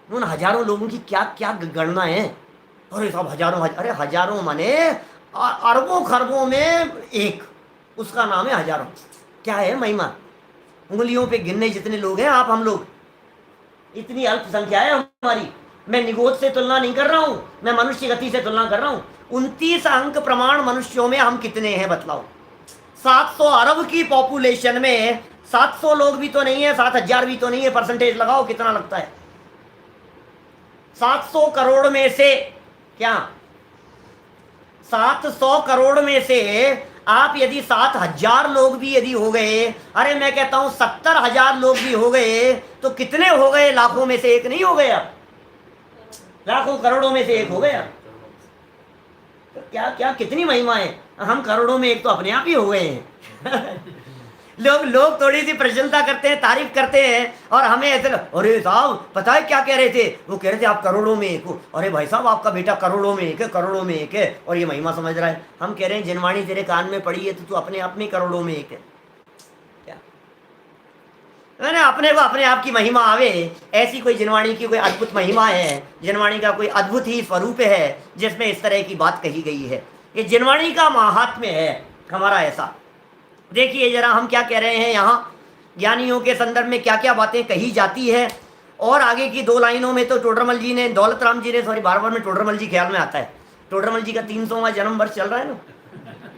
उन हजारों लोगों की क्या क्या गणना है? अरे साहब हजारों, अरे हजारों माने अरबों खरबों में एक, उसका नाम है हजारों। क्या है महिमा? उंगलियों पे गिनने जितने लोग हैं आप, हम लोग, इतनी अल्प संख्या है हमारी। मैं निगोद से तुलना नहीं कर रहा हूं, मैं मनुष्य गति से तुलना कर रहा हूं। 29 अंक प्रमाण मनुष्यों में हम कितने हैं बतलाओ? 700 अरब की पॉपुलेशन में 700 लोग भी तो नहीं है, 7000 भी तो नहीं है। परसेंटेज लगाओ कितना लगता है? 700 करोड़ में से, क्या 700 करोड़ में से आप यदि 7000 लोग भी यदि हो गए, अरे मैं कहता हूं 70000 लोग भी हो गए, तो कितने हो गए? लाखों में से एक नहीं हो गया, लाखों करोड़ों में से एक हो गया। तो क्या क्या कितनी महिमा है। हम करोड़ों में एक तो अपने आप ही हो गए हैं। लोग थोड़ी सी प्रशंसा करते हैं, तारीफ करते हैं, और हमें ऐसे, अरे साहब पता है क्या कह रहे थे? वो कह रहे थे आप करोड़ों में एक हो। अरे भाई साहब आपका बेटा करोड़ों में एक है, करोड़ों में एक है, और ये महिमा समझ रहा है। हम कह रहे हैं जिनवाणी तेरे कान में पड़ी है तो तू अपने आप में करोड़ों में एक है। क्या मैंने अपने को अपने आप की महिमा आवे, ऐसी कोई जिनवाणी की कोई अद्भुत महिमा है, जिनवाणी का कोई अद्भुत ही स्वरूप है जिसमें इस तरह की बात कही गई है। ये जिनवाणी का महात्म्य है हमारा ऐसा। देखिए जरा हम क्या कह रहे हैं यहाँ, ज्ञानियों के संदर्भ में क्या क्या बातें कही जाती है। और आगे की 2 लाइनों में तो टोडरमल जी ने, दौलत राम जी ने, सॉरी बार बार में टोडरमल जी ख्याल में आता है। टोडरमल जी का 300वां जन्म वर्ष चल रहा है ना,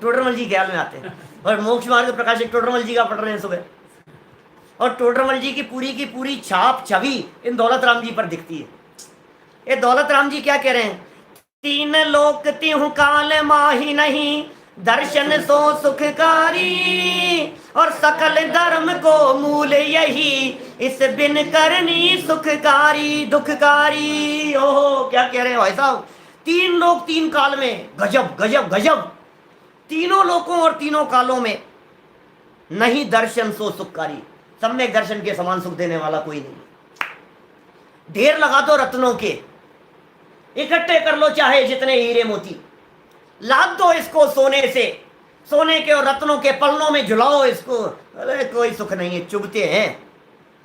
टोडरमल जी ख्याल में आते हैं। और मोक्ष मार्ग प्रकाशक टोडरमल जी का पढ़ रहे हैं सुबह, और टोडरमल जी की पूरी छाप छवि इन दौलत राम जी पर दिखती है। ये दौलत राम जी क्या कह रहे हैं? 3 लोक तिहु काल माही नहीं, दर्शन सो सुखकारी, और सकल धर्म को मूल यही, इस बिन करनी सुखकारी दुखकारी। ओहो क्या कह रहे हो भाई साहब? 3 लोक 3 काल में, गजब गजब गजब। तीनों लोकों और तीनों कालों में नहीं दर्शन सो सुखकारी, सम्यक दर्शन के समान सुख देने वाला कोई नहीं। ढेर लगा दो रत्नों के, इकट्ठे कर लो चाहे जितने हीरे मोती, लाद दो इसको सोने से, सोने के और रत्नों के पलनों में झुलाओ इसको, अरे कोई सुख नहीं है। चुभते हैं,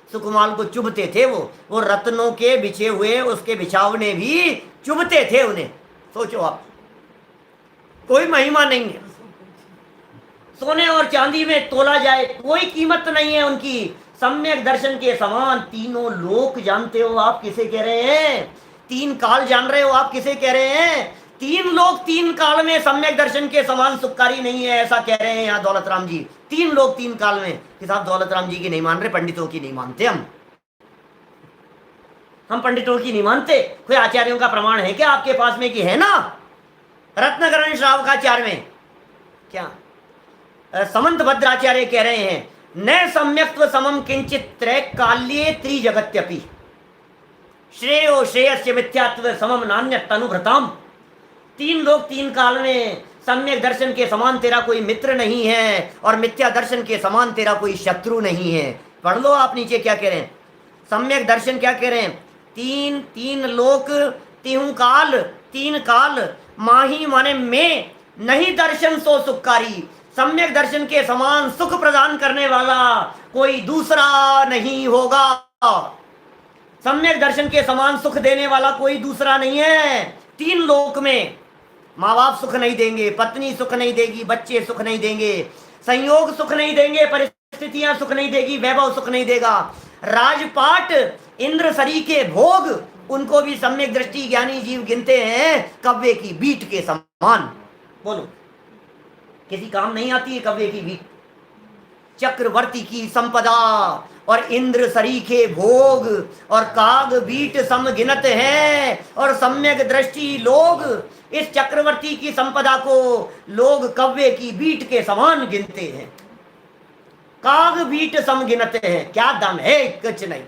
सुकुमाल को चुभते थे वो रत्नों के बिछे हुए उसके बिछावने भी चुभते थे उन्हें। सोचो आप, कोई महिमा नहीं है। सोने और चांदी में तोला जाए कोई कीमत नहीं है उनकी। सम्यक दर्शन के समान तीनों लोक जानते हो आप किसे कह रहे हैं? 3 काल जान रहे हो आप किसे कह रहे हैं? 3 लोग 3 काल में सम्यक दर्शन के समान सुखकारी नहीं है, ऐसा कह रहे हैं यहाँ दौलत राम जी। 3 लोग 3 काल में। कि साहब दौलत राम जी की नहीं मान रहे, पंडितों की नहीं मानते हम पंडितों की नहीं मानते। कोई आचार्यों का प्रमाण है क्या आपके पास में? कि है ना, रत्नकरण श्रावकाचार्य में क्या समंत भद्राचार्य कह रहे हैं, न सम्यक्त्व समम किंचित त्रैकाल्ये त्रिजगत्यपि, श्रेयो श्रेयस्य मिथ्यात्व समम नान्यत् तनुभृताम। 3 लोग 3 काल में, सम्यक दर्शन के समान तेरा कोई मित्र नहीं है, और मिथ्या दर्शन के समान तेरा कोई शत्रु नहीं है। पढ़ लो आप नीचे क्या कह रहे हैं। सम्यक दर्शन क्या कह रहे हैं? 3 लोक तिहु काल, 3 काल, माही माने में, नहीं दर्शन सो सुखकारी, सम्यक दर्शन के समान सुख प्रदान करने वाला कोई दूसरा नहीं होगा। सम्यक दर्शन के समान सुख देने वाला कोई दूसरा नहीं है। 3 लोक में माँ बाप सुख नहीं देंगे, पत्नी सुख नहीं देगी, बच्चे सुख नहीं देंगे, संयोग सुख नहीं देंगे, परिस्थितियां सुख नहीं देगी, वैभव सुख नहीं देगा, राजपाट इंद्र सरी के भोग उनको भी सम्यक दृष्टि ज्ञानी जीव गिनते हैं कव्वे की बीट के समान। बोलो किसी काम नहीं आती है कव्वे की बीट। चक्रवर्ती की संपदा और इंद्र सरीखे भोग और काग बीट सम गिनत है और सम्यक दृष्टि लोग। इस चक्रवर्ती की संपदा को लोग कव्वे की बीट के समान गिनते हैं, काग बीट सम गिनते हैं। क्या दम है, कुछ नहीं।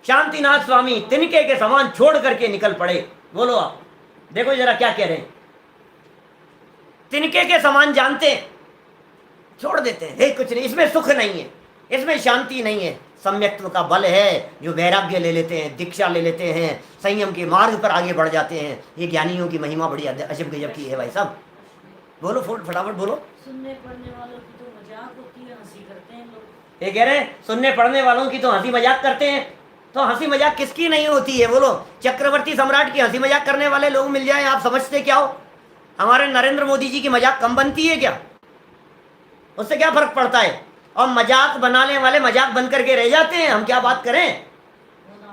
शांतिनाथ स्वामी तिनके के समान छोड़ करके निकल पड़े। बोलो आप, देखो जरा क्या कह रहे हैं। तिनके के समान जानते हैं, छोड़ देते हैं, हे कुछ नहीं, इसमें सुख नहीं है, इसमें शांति नहीं है। सम्यक्त्व का बल है जो वैराग्य ले लेते हैं, दीक्षा ले लेते हैं, संयम के मार्ग पर आगे बढ़ जाते हैं। ये ज्ञानियों की महिमा बड़ी अजब गजब की है भाई साहब। बोलो फटाफट बोलो। सुनने पढ़ने वालों की तो मजाक होती है, हंसी करते हैं लोग। ये कह रहे हैं सुनने पढ़ने वालों की तो हंसी मजाक करते हैं। तो हंसी मजाक किसकी नहीं होती है? बोलो, चक्रवर्ती सम्राट की हंसी मजाक करने वाले लोग मिल जाए, आप समझते क्या हो? हमारे नरेंद्र मोदी जी की मजाक कम बनती है क्या? उससे क्या फर्क पड़ता है? और मजाक बनाने वाले मजाक बन करके रह जाते हैं, हम क्या बात करें।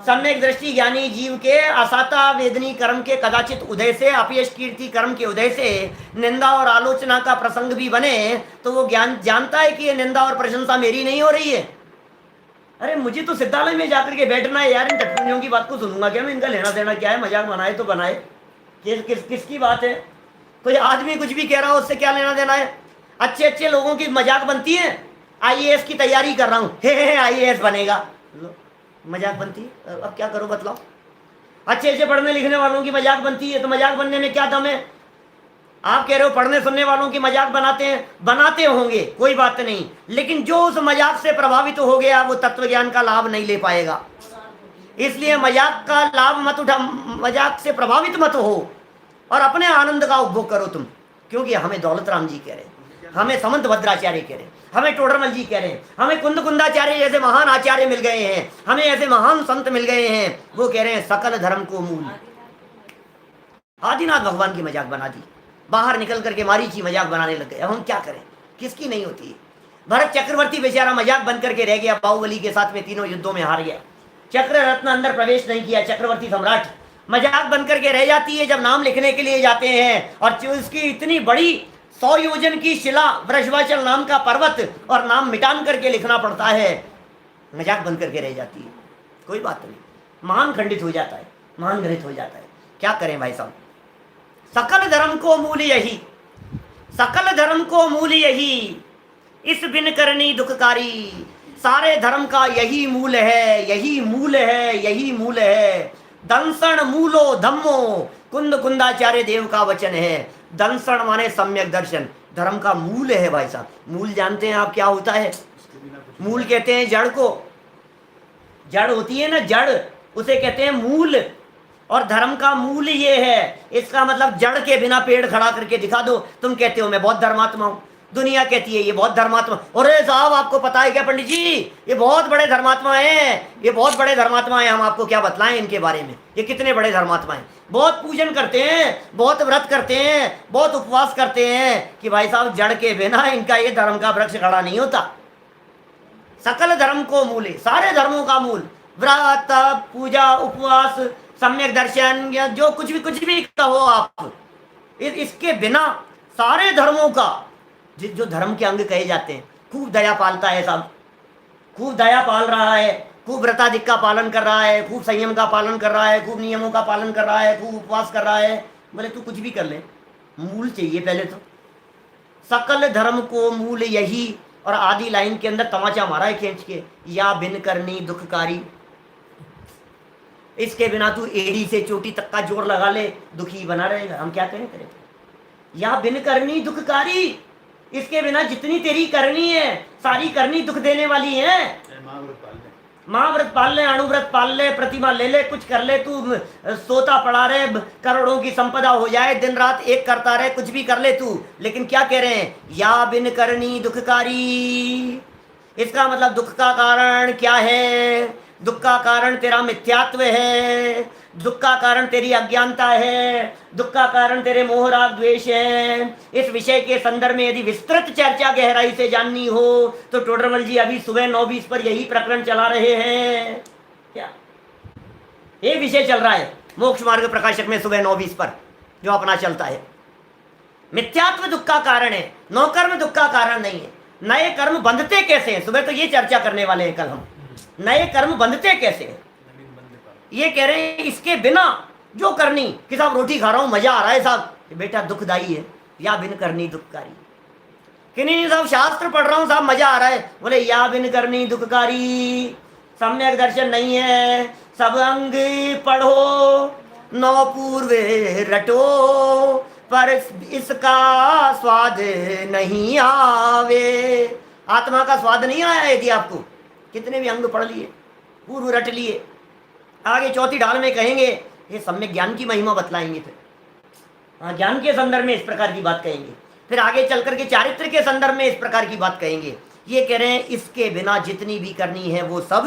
सम्यक दृष्टि ज्ञानी जीव के असाता वेदनी कर्म के कदाचित उदय से, अपयश कीर्ति कर्म के उदय से निंदा और आलोचना का प्रसंग भी बने तो वो ज्ञान जानता है कि ये निंदा और प्रशंसा मेरी नहीं हो रही है। अरे मुझे तो सिद्धालय में जाकर के बैठना है यार, इन टटपुनियों की बात को सुनूंगा क्या मैं? इनका लेना देना क्या है? मजाक बनाए तो बनाए, किसकी बात है? कोई आदमी कुछ भी कह रहा हो, उससे क्या लेना देना है? अच्छे अच्छे लोगों की मजाक बनती है। आईएएस की तैयारी कर रहा हूँ, हे आईएएस बनेगा, मजाक बनती है। अब क्या करो बतलाओ? अच्छे अच्छे पढ़ने लिखने वालों की मजाक बनती है, तो मजाक बनने में क्या दम है? आप कह रहे हो पढ़ने सुनने वालों की मजाक बनाते हैं, बनाते होंगे, कोई बात नहीं, लेकिन जो उस मजाक से प्रभावित हो गया वो तत्व ज्ञान का लाभ नहीं ले पाएगा। इसलिए मजाक का लाभ मत उठा, मजाक से प्रभावित मत हो और अपने आनंद का उपभोग करो तुम। क्योंकि हमें दौलत राम जी कह रहे हैं, हमें समंत भद्राचार्य कह रहे हैं, हमें टोडरमल जी कह रहे हैं, हमें कुंद कुंदाचार्य जैसे महान आचार्य मिल गए हैं, हमें ऐसे महान संत मिल गए हैं। वो कह रहे हैं सकल धर्म को मूल। आदिनाथ भगवान की मजाक बना दी, बाहर निकल करके मारीची मजाक बनाने लग गए। अब हम क्या करें? किसकी नहीं होती? भरत चक्रवर्ती बेचारा मजाक बन करके रह गया, बाहुबली के साथ में तीनों युद्धों में हार गया। चक्र रत्न अंदर प्रवेश नहीं किया। चक्रवर्ती सम्राट मजाक बन करके रह जाती है जब नाम लिखने के लिए जाते हैं, और उसकी इतनी बड़ी 100 योजन की शिला वृषभाचल नाम का पर्वत और नाम मिटान करके लिखना पड़ता है, मजाक बन करके रह जाती है। कोई बात नहीं, मान खंडित हो जाता है, मान घृत हो जाता है। क्या करें भाई साहब? सकल धर्म को मूल यही, सकल धर्म को मूल यही, इस बिन करनी दुखकारी। सारे धर्म का यही मूल है, यही मूल है, यही मूल है। दंसण मूलो धम्मो, कुंद कुंदाचार्य देव का वचन है। दंसण माने सम्यक दर्शन, धर्म का मूल है भाई साहब। मूल जानते हैं आप क्या होता है? मूल कहते हैं जड़ को, जड़ होती है ना जड़, उसे कहते हैं मूल। और धर्म का मूल ये है, इसका मतलब जड़ के बिना पेड़ खड़ा करके दिखा दो, तुम कहते हो मैं बहुत धर्मात्मा हूं, दुनिया कहती है ये बहुत धर्मात्मा। अरे साहब आपको पता है क्या पंडित जी, ये बहुत बड़े धर्मात्मा हैं, ये बहुत बड़े धर्मात्मा हैं। हम आपको क्या बतलाएं इनके बारे में, ये कितने बड़े धर्मात्मा हैं। बहुत पूजन करते हैं, बहुत व्रत करते हैं, बहुत उपवास करते हैं, कि भाई साहब जड़ के बिना इनका ये धर्म का वृक्ष खड़ा नहीं होता। सकल धर्म को मूल, सारे धर्मों का मूल, व्रत पूजा उपवास सम्यक दर्शन या जो कुछ भी कहो आप, इसके बिना सारे धर्मों का, जो धर्म के अंग कहे जाते हैं, खूब दया पालता है साहब, खूब दया पाल रहा है, खूब व्रताधिक का पालन कर रहा है, खूब संयम का पालन कर रहा है, खूब नियमों का पालन कर रहा है, खूब उपवास कर रहा है। बोले तू कुछ भी कर ले, मूल चाहिए पहले तो। सकल धर्म को मूल यही, और आधी लाइन के अंदर तमाचा मारा है खींच के, या बिन करनी दुखकारी। इसके बिना तू एड़ी से चोटी तक का जोर लगा ले, दुखी बना रहेगा। हम क्या करें? या बिन करनी दुखकारी, इसके बिना जितनी तेरी करनी है सारी करनी दुख देने वाली है। महाव्रत पाल ले, अणुव्रत पाल ले, प्रतिमा ले ले, कुछ कर ले, तू सोता पड़ा रहे, करोड़ों की संपदा हो जाए, दिन रात एक करता रहे, कुछ भी कर ले तू, लेकिन क्या कह रहे हैं? या बिन करनी दुखकारी। इसका मतलब दुख का कारण क्या है? दुख का कारण तेरा मिथ्यात्व है, दुख का कारण तेरी अज्ञानता है, दुख का कारण तेरे मोह राग द्वेष है। इस विषय के संदर्भ में यदि विस्तृत चर्चा गहराई से जाननी हो तो टोडरमल जी अभी सुबह 9:20 पर यही प्रकरण चला रहे हैं। क्या ये विषय चल रहा है मोक्ष मार्ग प्रकाशक में सुबह 9:20 पर जो अपना चलता है। मिथ्यात्व दुख का कारण है, नौकर्म दुख का कारण नहीं है। नए कर्म बंधते कैसे हैं, सुबह तो ये चर्चा करने वाले हैं कल हम, नए कर्म बंधते कैसे हैं। ये कह रहे हैं इसके बिना जो करनी, कि साहब रोटी खा रहा हूं मजा आ रहा है साहब, बेटा दुखदाई है, या बिन करनी दुखकारी। कि नहीं साहब शास्त्र पढ़ रहा हूं साहब मजा आ रहा है, बोले या बिन करनी दुखकारी, सम्यक दर्शन नहीं है। सब अंग पढ़ो नौ पूर्वे रटो, पर इसका स्वाद नहीं आवे। आत्मा का स्वाद नहीं आया यदि आपको, कितने भी अंग पढ़ लिए, पूर्व रट लिए, आगे चौथी ढाल में कहेंगे, ये सम्यक ज्ञान की महिमा बतलाएंगे। फिर हाँ, ज्ञान के संदर्भ में इस प्रकार की बात कहेंगे, फिर आगे चल करके चारित्र के संदर्भ में इस प्रकार की बात कहेंगे। ये कह रहे हैं इसके बिना जितनी भी करनी है वो सब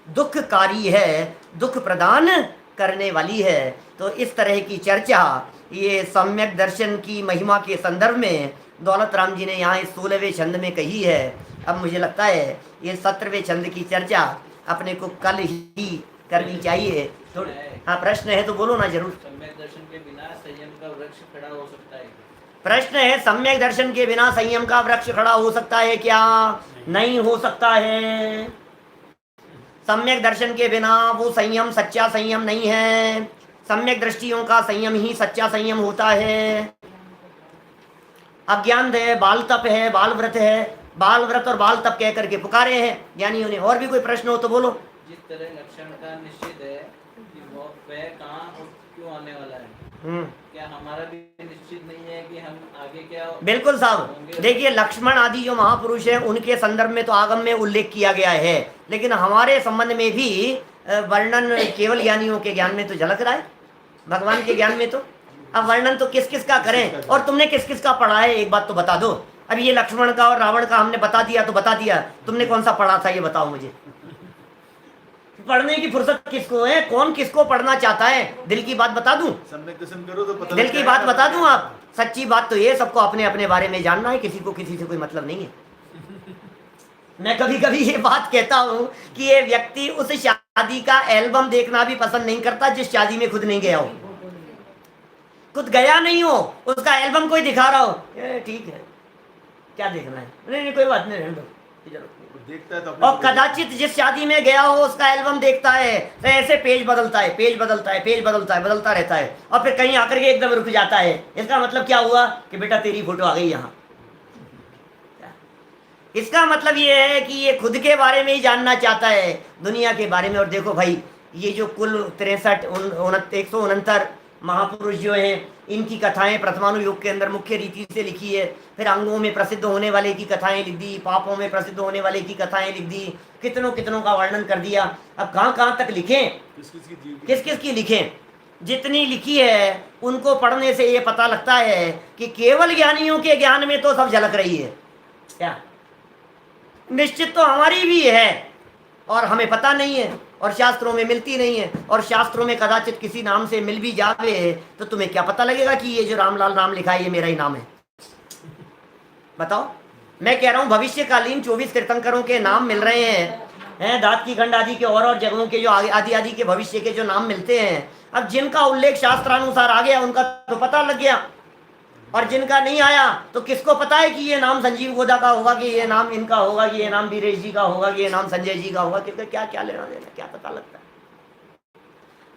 दुखकारी है, दुख प्रदान करने वाली है। तो इस तरह की चर्चा ये सम्यक दर्शन की महिमा के संदर्भ में दौलत राम जी ने यहाँ इस 16वें छंद में कही है। अब मुझे लगता है ये 17वें छंद की चर्चा अपने को कल ही करनी चाहिए। तो हाँ, प्रश्न है तो बोलो ना जरूर। सम्यक दर्शन के बिना संयम का वृक्ष खड़ा हो सकता है? प्रश्न है, सम्यक दर्शन के बिना संयम का वृक्ष खड़ा हो सकता है क्या? नहीं हो सकता है। सम्यक दर्शन के बिना वो संयम सच्चा संयम नहीं है। सम्यक दृष्टियों का संयम ही सच्चा संयम होता है। अज्ञान है, बाल तप है, बाल व्रत है, बाल व्रत और बाल तप कह करके पुकारे हैं ज्ञानियों ने। और भी कोई प्रश्न हो तो बोलो। जिस तरह लक्षण का निश्चित है कि वह कहाँ और क्यों आने वाला है, क्या हमारा भी निश्चित नहीं है कि हम आगे क्या? बिल्कुल साहब, देखिए लक्ष्मण आदि जो महापुरुष हैं उनके संदर्भ में तो आगम में उल्लेख किया गया है, लेकिन हमारे संबंध में भी वर्णन केवल ज्ञानियों के ज्ञान में तो झलक रहा है, भगवान के ज्ञान में तो। अब वर्णन तो किस किस का करें, और तुमने किस किस का पढ़ा है एक बात तो बता दो। अब ये लक्ष्मण का और रावण का हमने बता दिया तो बता दिया, तुमने कौन सा पढ़ा था ये बताओ मुझे। पढ़ने की फुर्सत किसको है, कौन किसको पढ़ना चाहता है, दिल की बात बता दूं, सम्यक दर्शन करो तो पता दिल की बात बता दूं। आप सच्ची बात तो ये, सबको अपने अपने बारे में जानना है, किसी को किसी से कोई मतलब नहीं है। मैं कभी कभी ये बात कहता हूं कि ये व्यक्ति उस शादी का एल्बम देखना भी पसंद नहीं करता जिस शादी में खुद नहीं गया हो, खुद गया नहीं हो, उसका एल्बम कोई दिखा रहा हो, ठीक है क्या देखना है, नहीं कोई बात नहीं, रहने दो, देखता है तो। और कदाचित जिस शादी में गया हो उसका एल्बम देखता है तो ऐसे पेज बदलता है, पेज बदलता है, पेज बदलता है, बदलता रहता है, और फिर कहीं आकर के एकदम रुक जाता है। इसका मतलब क्या हुआ कि बेटा तेरी फोटो आ गई यहाँ। इसका मतलब ये है कि ये खुद के बारे में ही जानना चाहता है, दुनिया के बारे में। और देखो भाई, ये जो कुल 169 महापुरुष जो हैं, इनकी कथाएं प्रथमानुयोग के अंदर मुख्य रीति से लिखी है। फिर अंगों में प्रसिद्ध होने वाले की कथाएं लिख दी, पापों में प्रसिद्ध होने वाले की कथाएं लिख दी, कितनों कितनों का वर्णन कर दिया। अब कहाँ कहाँ तक लिखें, किस किस की लिखें। जितनी लिखी है उनको पढ़ने से ये पता लगता है कि केवल ज्ञानियों के ज्ञान में तो सब झलक रही है। क्या निश्चित तो हमारी भी है और हमें पता नहीं है, और शास्त्रों में मिलती नहीं है, और शास्त्रों में कदाचित किसी नाम से मिल भी जावे तो तुम्हें क्या पता लगेगा कि ये जो रामलाल नाम लिखा है ये मेरा ही नाम है। बताओ, मैं कह रहा हूं भविष्यकालीन 24 तीर्थंकरों के नाम मिल रहे हैं, दात की खंड आदि के और जगहों के जो आदि आदि के भविष्य के जो नाम मिलते हैं। अब जिनका उल्लेख शास्त्रानुसार आ गया उनका तो पता लग गया, और जिनका नहीं आया तो किसको पता है कि ये नाम संजीव गोदा का होगा, कि ये नाम इनका होगा, कि ये नाम वीरेश जी का होगा, कि ये नाम संजय जी का होगा, किसका क्या क्या लेना देना, क्या पता लगता है।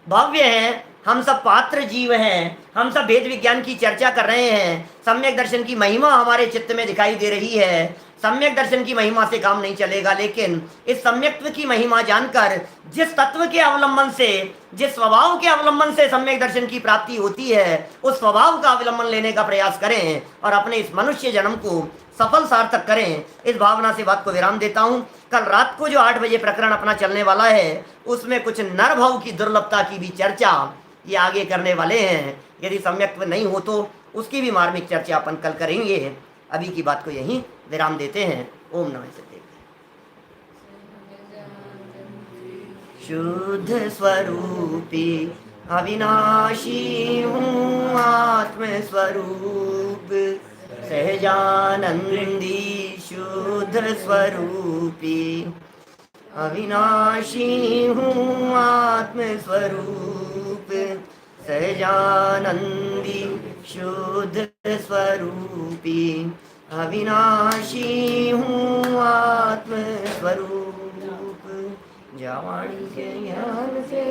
भव्य है, हम सब पात्र जीव हैं, हम सब वेद विज्ञान की चर्चा कर रहे हैं, सम्यक दर्शन की महिमा हमारे चित्त में दिखाई दे रही है। सम्यक दर्शन की महिमा से काम नहीं चलेगा, लेकिन इस सम्यक्त्व की महिमा जानकर जिस तत्व के अवलंबन से, जिस स्वभाव के अवलंबन से सम्यक दर्शन की प्राप्ति होती है, उस स्वभाव का अवलंबन लेने का प्रयास करें और अपने इस मनुष्य जन्म को सफल सार्थक करें। इस भावना से बात को विराम देता हूं। कल रात को जो 8 बजे प्रकरण अपना चलने वाला है उसमें कुछ नरभाव की दुर्लभता की भी चर्चा ये आगे करने वाले हैं। यदि सम्यक्त्व नहीं हो तो उसकी भी मार्मिक चर्चा अपन कल करेंगे। अभी की बात को यहीं विराम देते हैं। ओम नमः सत्य। शुद्ध स्वरूपी अविनाशी हूँ आत्म स्वरूप, सहजानंदी शुद्ध स्वरूपी अविनाशी हूँ आत्म स्वरूप, सहजानंदी शुद्ध स्वरूपी अविनाशी हूँ आत्म स्वरूप, जावाणी के ज्ञान से